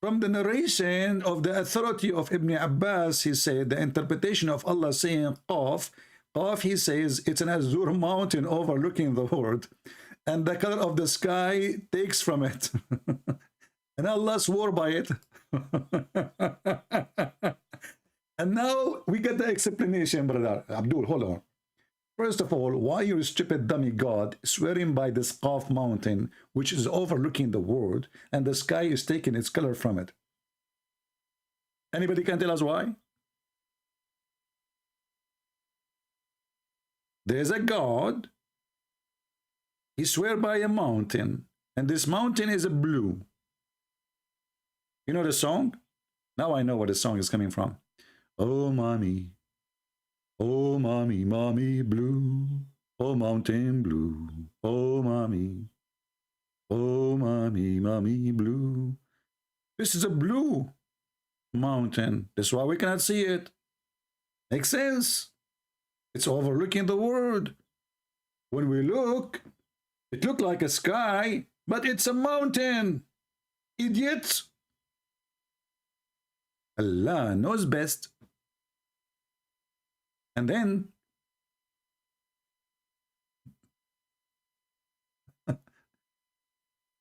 From the narration of the authority of Ibn Abbas, he said the interpretation of Allah saying Qaf, he says it's an azure mountain overlooking the world, and the color of the sky takes from it. And Allah swore by it. And now we get the explanation, brother. Abdul, hold on. First of all, why you stupid dummy God swearing by this Qaf mountain, which is overlooking the world, and the sky is taking its color from it? Anybody can tell us why? There's a God. He swear by a mountain, and this mountain is a blue. You know the song? Now I know where the song is coming from. Oh, mommy, mommy blue. Oh, mountain blue. Oh, mommy, mommy blue. This is a blue mountain. That's why we cannot see it. Makes sense. It's overlooking the world. When we look, it looks like a sky, but it's a mountain. Idiots. Allah knows best. And then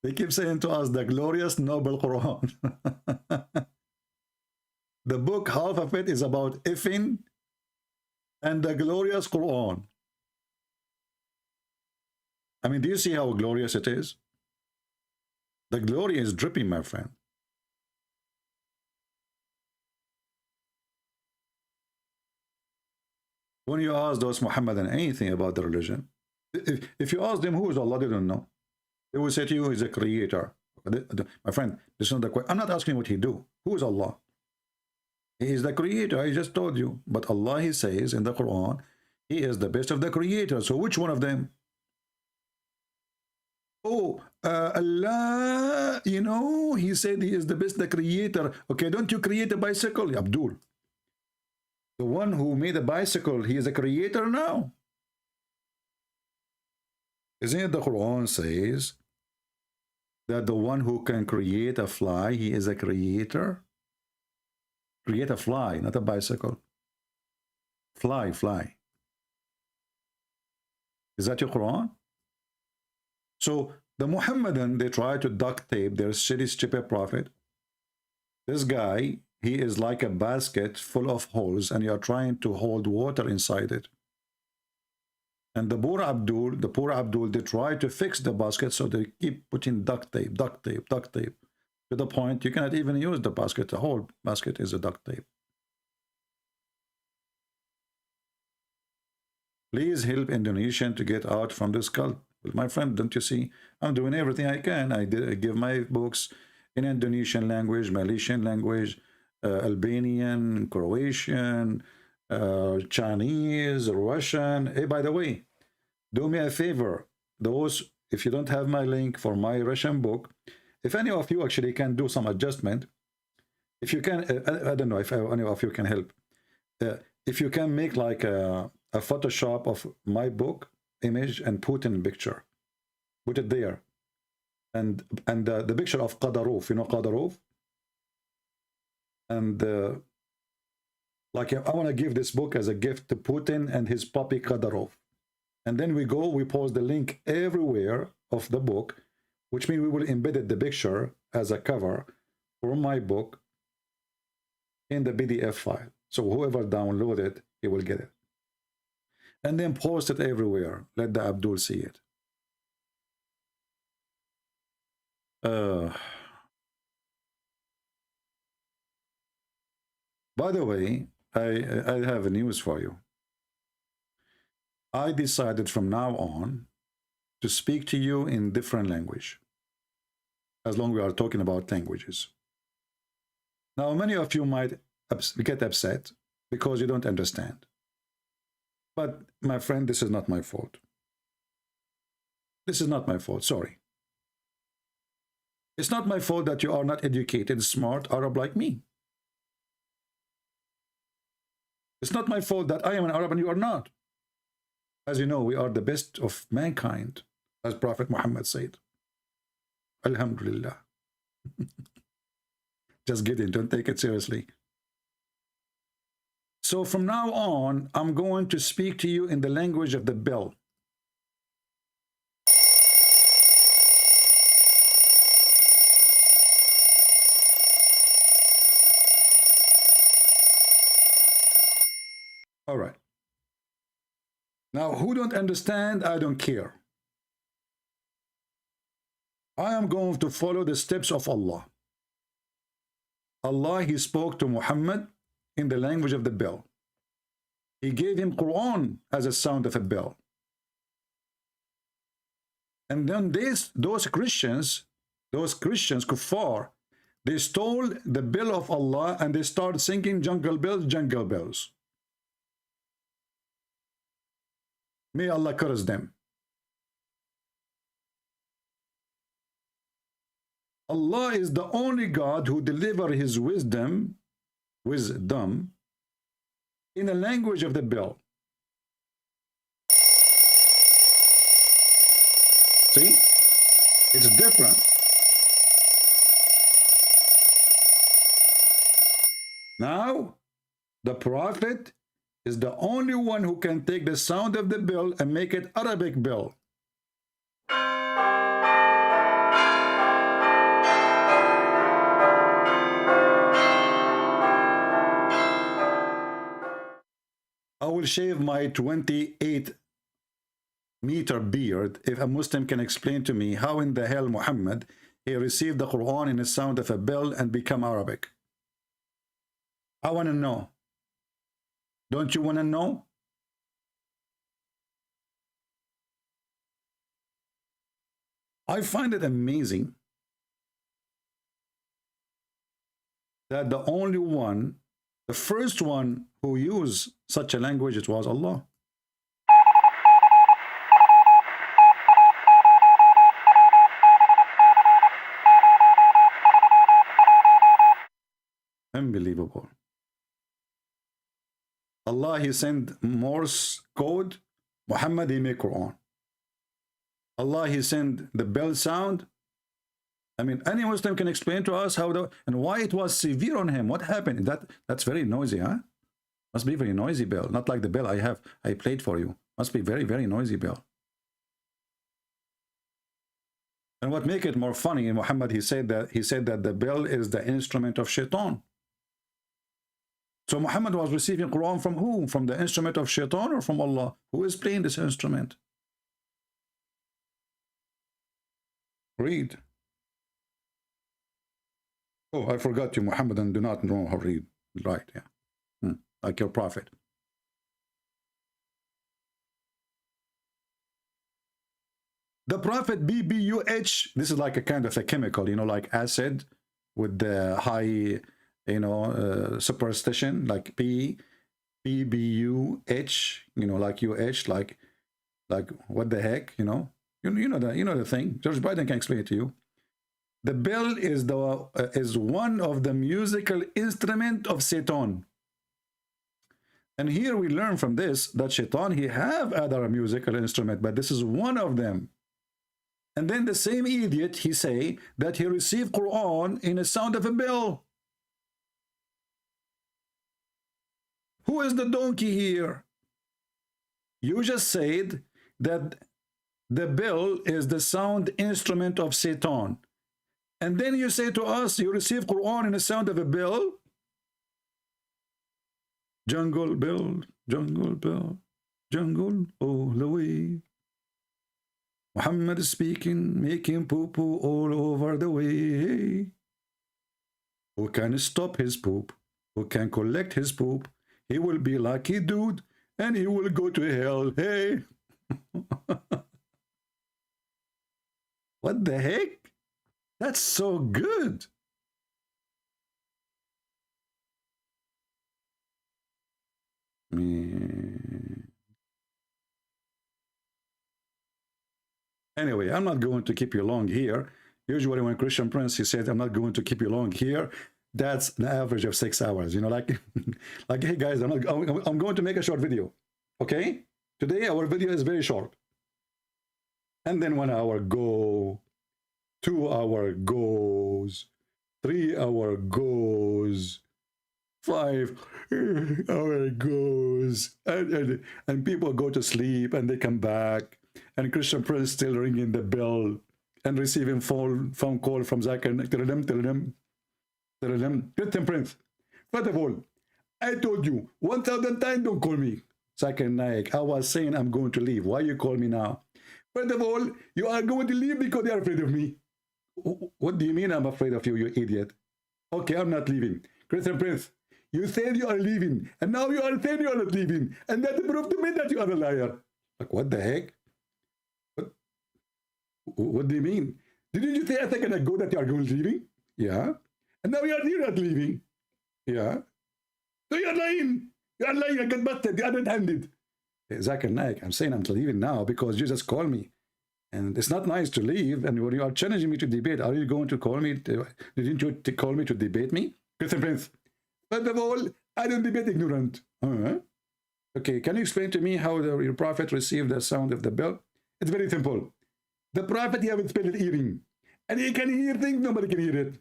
they keep saying to us the glorious noble Quran. The book, half of it is about effing and the glorious Quran. I mean, do you see how glorious it is? The glory is dripping, my friend. When you ask those Muhammadan anything about the religion, if you ask them who is Allah, they don't know. They will say to you, he's a creator. My friend, this is not the question. I'm not asking what he do. Who is Allah? He is the creator. I just told you. But Allah, he says in the Quran, he is the best of the creators. So which one of them? Oh, Allah, you know, he said he is the best, the creator. Okay, don't you create a bicycle? Abdul. The one who made a bicycle, he is a creator now. Isn't it the Quran says that the one who can create a fly, he is a creator? Create a fly, not a bicycle. Fly. Is that your Quran? So the Muhammadan, they try to duct tape their silly stupid prophet. This guy, he is like a basket full of holes, and you are trying to hold water inside it. And the poor Abdul, they try to fix the basket, so they keep putting duct tape, to the point you cannot even use the basket. The whole basket is a duct tape. Please help Indonesian to get out from this cult. Well, my friend, don't you see? I'm doing everything I can. I give my books in Indonesian language, Malaysian language, Albanian, Croatian, Chinese, Russian. Hey, by the way, do me a favor. Those, if you don't have my link for my Russian book, if any of you actually can do some adjustment, if you can, I don't know if any of you can help. if you can make like a Photoshop of my book image and put in a picture, put it there, and the picture of Qadaruf, you know Qadaruf, and like I want to give this book as a gift to Putin and his puppy Qadaruf, and then we post the link everywhere of the book, which means we will embed the picture as a cover for my book in the PDF file. So whoever download it, he will get it. And then post it everywhere. Let the Abdul see it. By the way, I have a news for you. I decided from now on to speak to you in different language, as long as we are talking about languages. Now, many of you might get upset because you don't understand. But my friend, this is not my fault. This is not my fault, sorry. It's not my fault that you are not educated, smart Arab like me. It's not my fault that I am an Arab and you are not. As you know, we are the best of mankind, as Prophet Muhammad said. Alhamdulillah. Just kidding, don't take it seriously. So from now on, I'm going to speak to you in the language of the bell. All right. Now, who don't understand, I don't care. I am going to follow the steps of Allah. Allah, he spoke to Muhammad in the language of the bell. He gave him Qur'an as a sound of a bell. And then those Christians, kuffar, they stole the bell of Allah and they started singing jungle bells, jungle bells. May Allah curse them. Allah is the only God who delivers his wisdom in the language of the bell. See? It's different. Now, the prophet is the only one who can take the sound of the bell and make it Arabic bell. I will shave my 28-meter beard if a Muslim can explain to me how in the hell Muhammad, he received the Quran in the sound of a bell and become Arabic. I want to know. Don't you want to know? I find it amazing that the only one, the first one who used such a language, it was Allah. Unbelievable. Allah, he sent Morse code. Muhammad, he made Quran. Allah, he sent the bell sound. I mean, any Muslim can explain to us how and why it was severe on him. What happened? That's very noisy, huh? Must be very noisy bell. Not like the bell I played for you. Must be very, very noisy bell. And what make it more funny, in Muhammad, he said that the bell is the instrument of shaitan. So Muhammad was receiving Quran from whom? From the instrument of shaitan or from Allah? Who is playing this instrument? Read. Oh, I forgot you, Muhammadan do not know how to read. Right, yeah. Like your prophet. The prophet BBUH, this is like a kind of a chemical, you know, like acid with the high, you know, superstition, like BBUH, you know, like UH, like what the heck, you know? You know the thing. George Biden can explain it to you. The bell is one of the musical instrument of Satan. And here we learn from this that Shaitan, he have other musical instrument, but this is one of them. And then the same idiot, he say that he received Quran in a sound of a bell. Who is the donkey here? You just said that the bell is the sound instrument of Satan. And then you say to us, you receive Quran in the sound of a bell? Jungle bell, jungle all the way. Muhammad is speaking, making poo-poo all over the way. Who can stop his poop? Who can collect his poop? He will be lucky dude, and he will go to hell. Hey. What the heck? That's so good. Anyway, I'm not going to keep you long here. Usually when Christian Prince, he said, I'm not going to keep you long here. That's an average of 6 hours. You know, like, like, hey guys, I'm going to make a short video. Okay? Today, our video is very short. And then 1 hour go, 2 hour goes, 3 hour goes, 5 hour goes, and people go to sleep and they come back, and Christian Prince still ringing the bell and receiving phone call from Zakir. Tell them, Christian Prince, first of all, I told you 1,000 times don't call me. Zakir Naik, I was saying I'm going to leave. Why you call me now? First of all, you are going to leave because they are afraid of me. What do you mean I'm afraid of you, you idiot? Okay, I'm not leaving. Christian Prince, you said you are leaving, and now you are saying you are not leaving, and that proves to me that you are a liar. Like, what the heck? What do you mean? Didn't you say a second ago that you are going to leaving? Yeah. And now you're not leaving. Yeah. So you're lying. You're lying. I got busted. You're red-handed. Hey, Zakir Naik, I'm saying I'm leaving now because you just called me. And it's not nice to leave. And when you are challenging me to debate, are you going to call me? Didn't you call me to debate me? Christian Prince, first of all, I don't debate ignorant. Okay, can you explain to me how your prophet received the sound of the bell? It's very simple. The prophet, he has a split hearing. And he can hear things, nobody can hear it.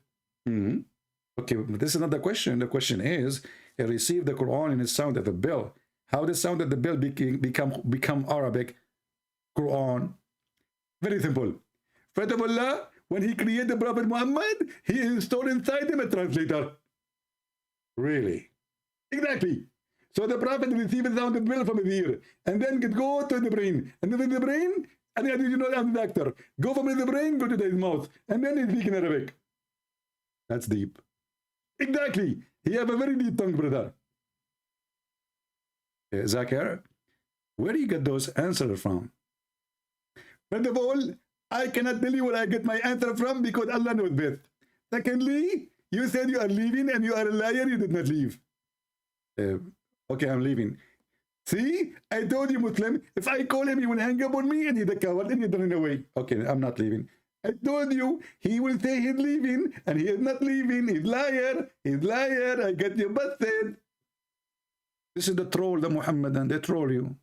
Okay, but this is not the question. The question is, he received the Quran in the sound of the bell. How the sound of the bell become Arabic Quran? Very simple. First of all, when he created the Prophet Muhammad, he installed inside him a translator. Really? Exactly. So the Prophet received the sound of the bell from his ear, and then it go to the brain, and then the brain, and then you know I'm the doctor. Go from the brain, go to his mouth, and then he speak in Arabic. That's deep. Exactly. He have a very deep tongue, brother. Zakir, where do you get those answers from? First of all, I cannot tell you where I get my answer from because Allah knows best. Secondly, you said you are leaving and you are a liar, you did not leave. Okay, I'm leaving. See, I told you, Muslim, if I call him, he will hang up on me and he's a coward and he's running away. Okay, I'm not leaving. I told you, he will say he's leaving and he is not leaving. He's liar, I get you busted. This is the troll, the Muhammadan, they troll you.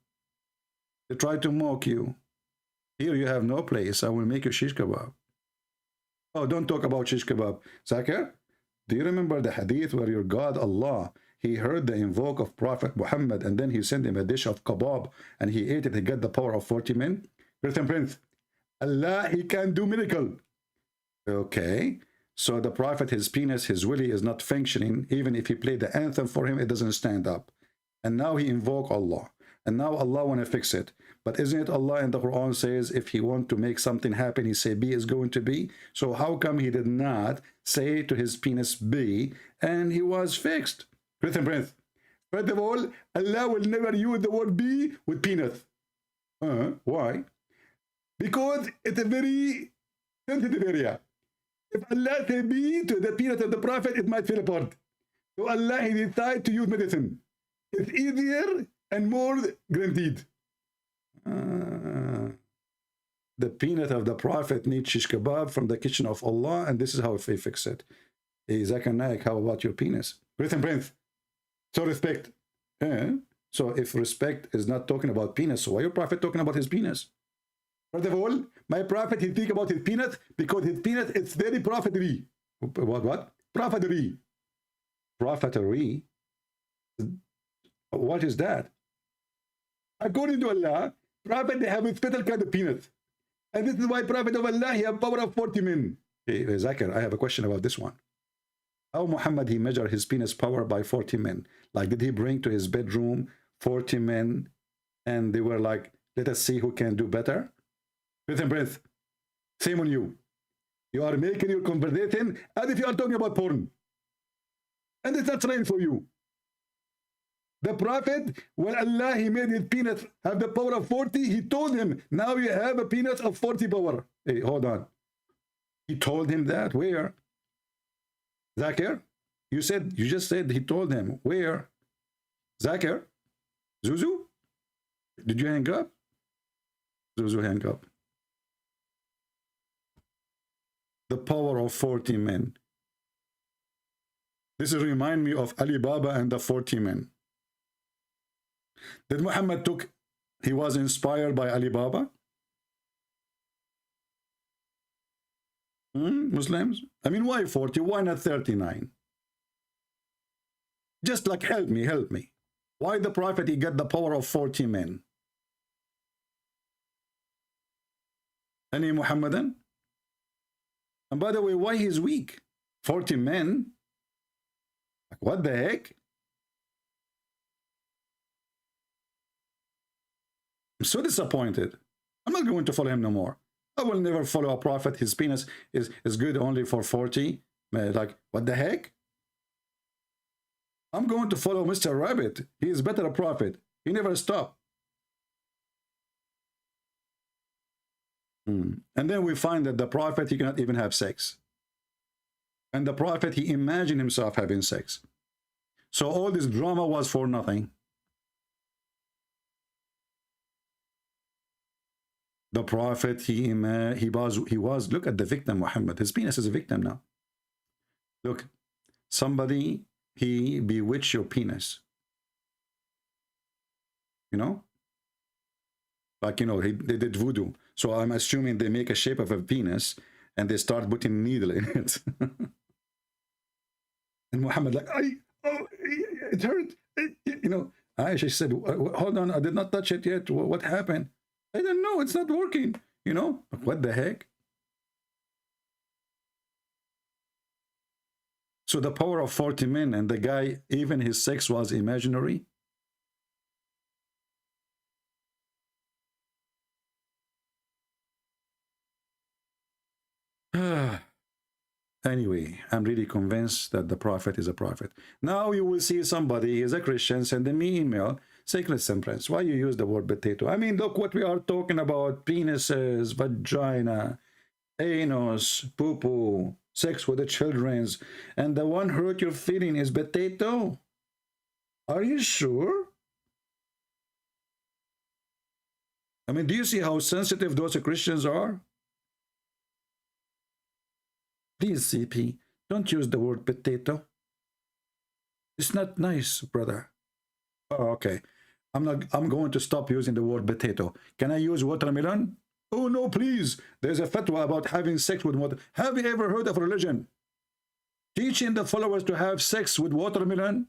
They try to mock you. Here you have no place. I will make you shish kebab. Oh, don't talk about shish kebab. Zakir, do you remember the hadith where your God, Allah, he heard the invoke of Prophet Muhammad and then he sent him a dish of kebab and he ate it, he got the power of 40 men? Christian Prince, Allah, he can do miracle. Okay, so the Prophet, his penis, his willy is not functioning. Even if he played the anthem for him, it doesn't stand up. And now he invoke Allah. And now Allah want to fix it. But isn't it Allah in the Quran says if he want to make something happen, he say be is going to be. So how come he did not say to his penis be and he was fixed? Christian Prince, first of all, Allah will never use the word be with penis. Why? Because it's a very sensitive area. If Allah say be to the penis of the Prophet, it might fall apart. So Allah, he decided to use medicine. It's easier and more guaranteed. The peanut of the Prophet needs shish kebab from the kitchen of Allah, and this is how they fix it. Hey, Zakir Naik, how about your penis? Christian Prince, so respect. So if respect is not talking about penis, so why your prophet talking about his penis? First of all, my prophet, he think about his penis because his penis is very profitery. What? Profitery. Profitery? What is that? According to Allah, prophet, they have a special kind of penis. And this is why prophet of Allah, he have power of 40 men. Hey, Zakir, I have a question about this one. How Muhammad, he measured his penis power by 40 men? Like, did he bring to his bedroom 40 men and they were like, let us see who can do better? Breath and breath. Same on you. You are making your conversation as if you are talking about porn. And it's not trained for you. The prophet, when Allah, he made his penis have the power of 40, he told him, now you have a penis of 40 power. Hey, hold on. He told him that? Where? Zakir? You just said he told him. Where? Zakir? Zuzu? Did you hang up? Zuzu hang up. The power of 40 men. This remind me of Ali Baba and the 40 men. Did Muhammad he was inspired by Ali Baba? Muslims? I mean, why 40? Why not 39? Just like, help me. Why the prophet, he got the power of 40 men? Any Muhammadan? And by the way, why he's weak? 40 men? Like, what the heck? I'm so disappointed. I'm not going to follow him no more. I will never follow a prophet. His penis is good only for 40. Like, what the heck? I'm going to follow Mr. Rabbit. He is better a prophet. He never stopped. And then we find that the prophet, he cannot even have sex. And the prophet, he imagined himself having sex. So all this drama was for nothing. The prophet, he was, look at the victim, Muhammad. His penis is a victim now. Look, somebody, he bewitched your penis. You know? Like, you know, they did voodoo. So I'm assuming they make a shape of a penis and they start putting a needle in it. And Muhammad like, it hurt. You know, Aisha said, hold on, I did not touch it yet. What happened? I don't know, it's not working. You know, what the heck? So the power of 40 men, and the guy, even his sex was imaginary. Anyway, I'm really convinced that the prophet is a prophet. Now you will see somebody is a Christian sending me email, say, listen, Prince, why you use the word potato? I mean, look what we are talking about: penises, vagina, anus, poo-poo, sex with the children's, and the one hurt your feeling is potato. Are you sure? I mean, do you see how sensitive those Christians are? Please, CP, don't use the word potato. It's not nice, brother. Oh, okay. I'm going to stop using the word potato. Can I use watermelon? Oh, no, please. There's a fatwa about having sex with water. Have you ever heard of religion teaching the followers to have sex with watermelon?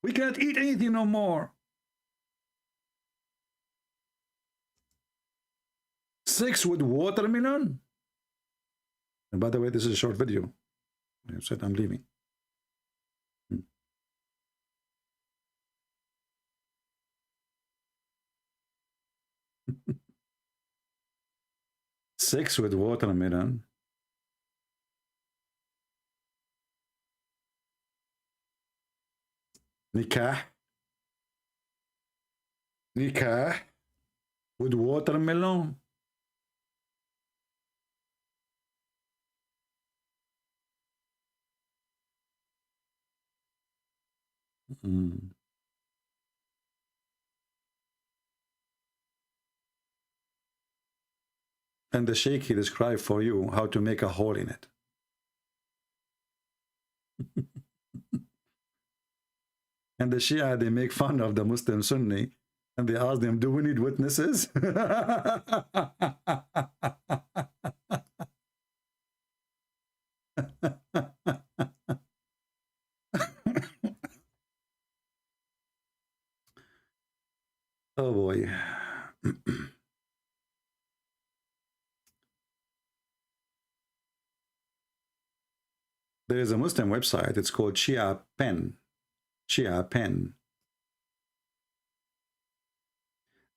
We can't eat anything no more. Sex with watermelon? And by the way, this is a short video. I said I'm leaving. Sex with watermelon. Nikah. Nikah with watermelon. And the sheikh, he described for you how to make a hole in it. And the Shia, they make fun of the Muslim Sunni, and they ask them, do we need witnesses? Oh boy. There is a Muslim website, it's called Shia Pen. Shia Pen.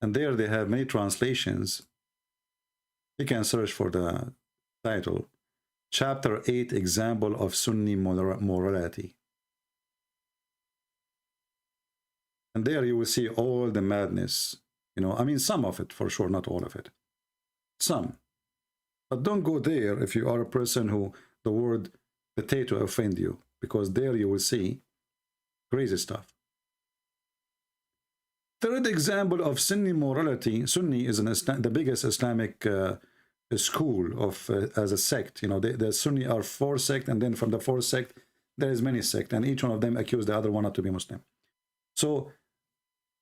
And there they have many translations. You can search for the title. Chapter 8, Example of Sunni Morality. And there you will see all the madness. You know, I mean, some of it for sure, not all of it. Some. But don't go there if you are a person who the word potato offend you, because there you will see crazy stuff. Third example of Sunni morality. Sunni is the biggest Islamic school of as a sect. You know, the Sunni are 4 sects, and then from the 4th sect there is many sects, and each one of them accuse the other one not to be Muslim. So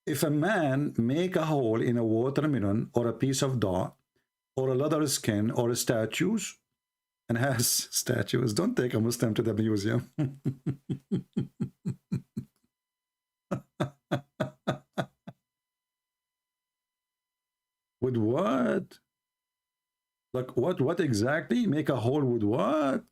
if a man make a hole in a watermelon or a piece of dough or a leather skin or a statues, and has statues, don't take a Muslim to the museum. With what? Like what exactly? Make a hole with what?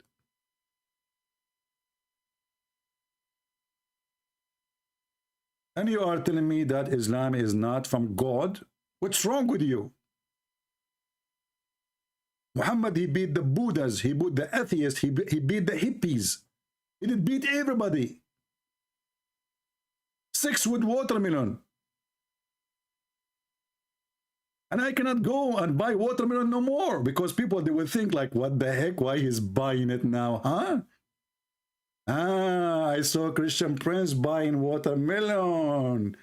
And you are telling me that Islam is not from God? What's wrong with you? Muhammad, he beat the Buddhas, he beat the atheists, he beat the hippies. He did beat everybody. 6 with watermelon. And I cannot go and buy watermelon no more, because people, they will think like, what the heck, why he's buying it now, huh? Ah, I saw Christian Prince buying watermelon.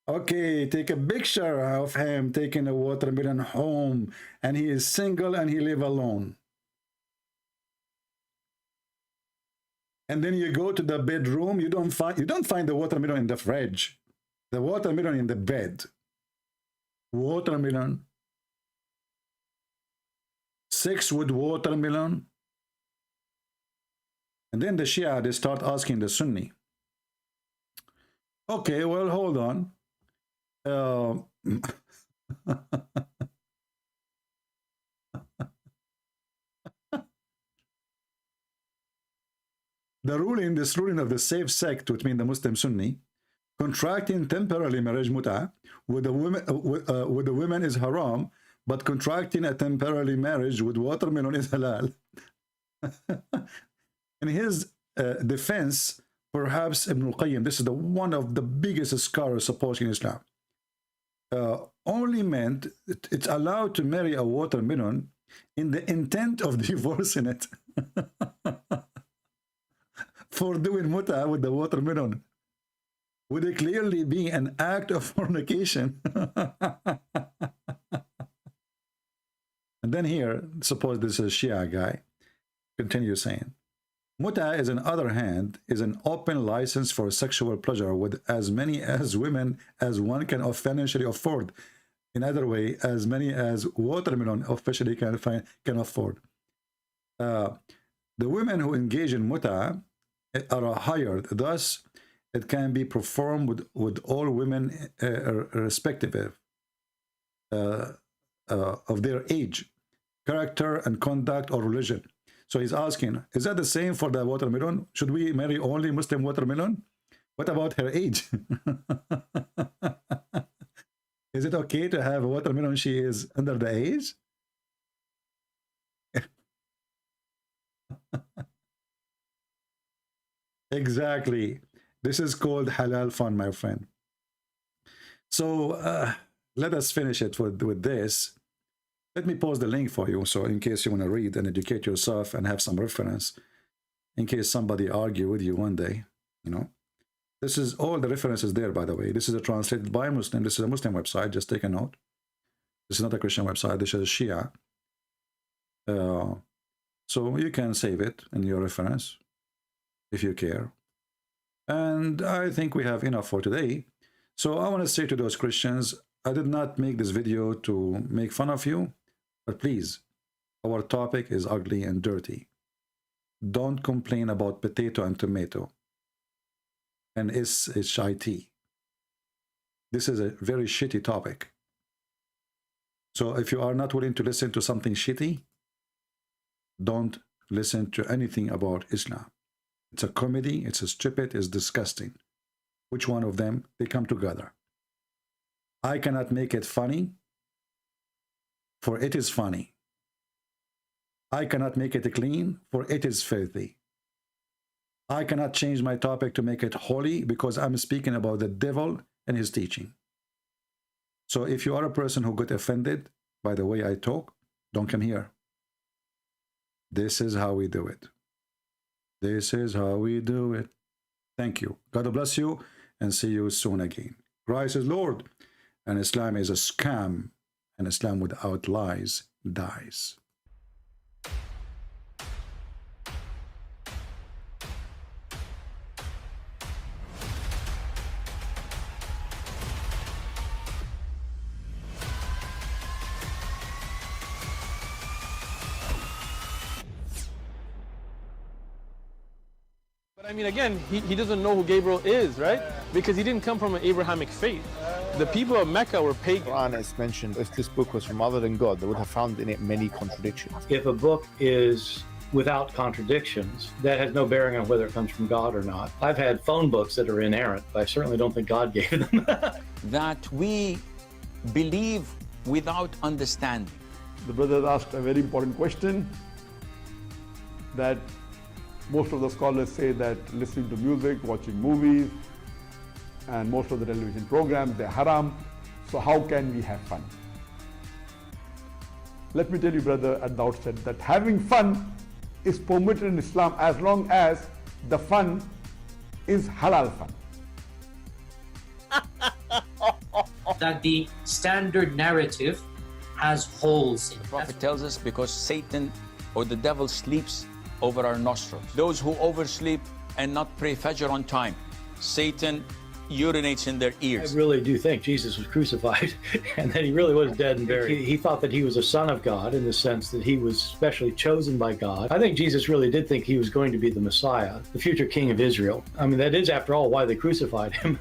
Okay, take a picture of him taking a watermelon home, and he is single and he live alone. And then you go to the bedroom, you don't find the watermelon in the fridge. The watermelon in the bed. Watermelon. 6 with watermelon. And then the Shia, they start asking the Sunni. Okay, well, hold on. The ruling, this ruling of the safe sect between the Muslim Sunni, contracting temporarily marriage mut'ah with the women is haram, but contracting a temporary marriage with watermelon is halal. In his defense, perhaps Ibn al-Qayyim, this is one of the biggest scholars supporting Islam, only meant it's allowed to marry a watermelon in the intent of divorcing it. For doing mut'ah with the watermelon would it clearly be an act of fornication? And then here, suppose this is a Shia guy, continue saying, mut'ah is, on the other hand, is an open license for sexual pleasure with as many as women as one can financially afford. In other way, as many as watermelon officially can afford. The women who engage in mut'ah are hired, thus it can be performed with all women irrespective of their age, character, and conduct or religion. So he's asking, is that the same for the watermelon? Should we marry only Muslim watermelon? What about her age? Is it okay to have a watermelon she is under the age? Exactly. This is called halal fun, my friend. So let us finish it with this. Let me post the link for you, so in case you want to read and educate yourself and have some reference, in case somebody argue with you one day, you know. This is all the references there, by the way. This is a translated by a Muslim. This is a Muslim website. Just take a note. This is not a Christian website. This is Shia. So you can save it in your reference if you care. And I think we have enough for today. So I want to say to those Christians, I did not make this video to make fun of you, but please, our topic is ugly and dirty. Don't complain about potato and tomato and shit. This is a very shitty topic. So if you are not willing to listen to something shitty, don't listen to anything about Islam. It's a comedy, it's a stupid, it's disgusting. Which one of them? They come together. I cannot make it funny, for it is funny. I cannot make it clean, for it is filthy. I cannot change my topic to make it holy, because I'm speaking about the devil and his teaching. So if you are a person who got offended by the way I talk, don't come here. This is how we do it. This is how we do it. Thank you. God bless you, and see you soon again. Christ is Lord, and Islam is a scam, and Islam without lies dies. I mean, again, he doesn't know who Gabriel is, right? Because he didn't come from an Abrahamic faith. The people of Mecca were pagan. Quran is mentioned, if this book was from other than God, they would have found in it many contradictions. If a book is without contradictions, that has no bearing on whether it comes from God or not. I've had phone books that are inerrant, but I certainly don't think God gave them. That we believe without understanding. The brother asked a very important question, that most of the scholars say that listening to music, watching movies, and most of the television programs, they're haram. So how can we have fun? Let me tell you, brother, at the outset, that having fun is permitted in Islam as long as the fun is halal fun. That the standard narrative has holes in it. The Prophet tells us because Satan or the devil sleeps over our nostrils. Those who oversleep and not pray Fajr on time, Satan urinates in their ears. I really do think Jesus was crucified and that he really was dead and buried. He thought that he was a son of God in the sense that he was specially chosen by God. I think Jesus really did think he was going to be the Messiah, the future king of Israel. I mean, that is, after all, why they crucified him.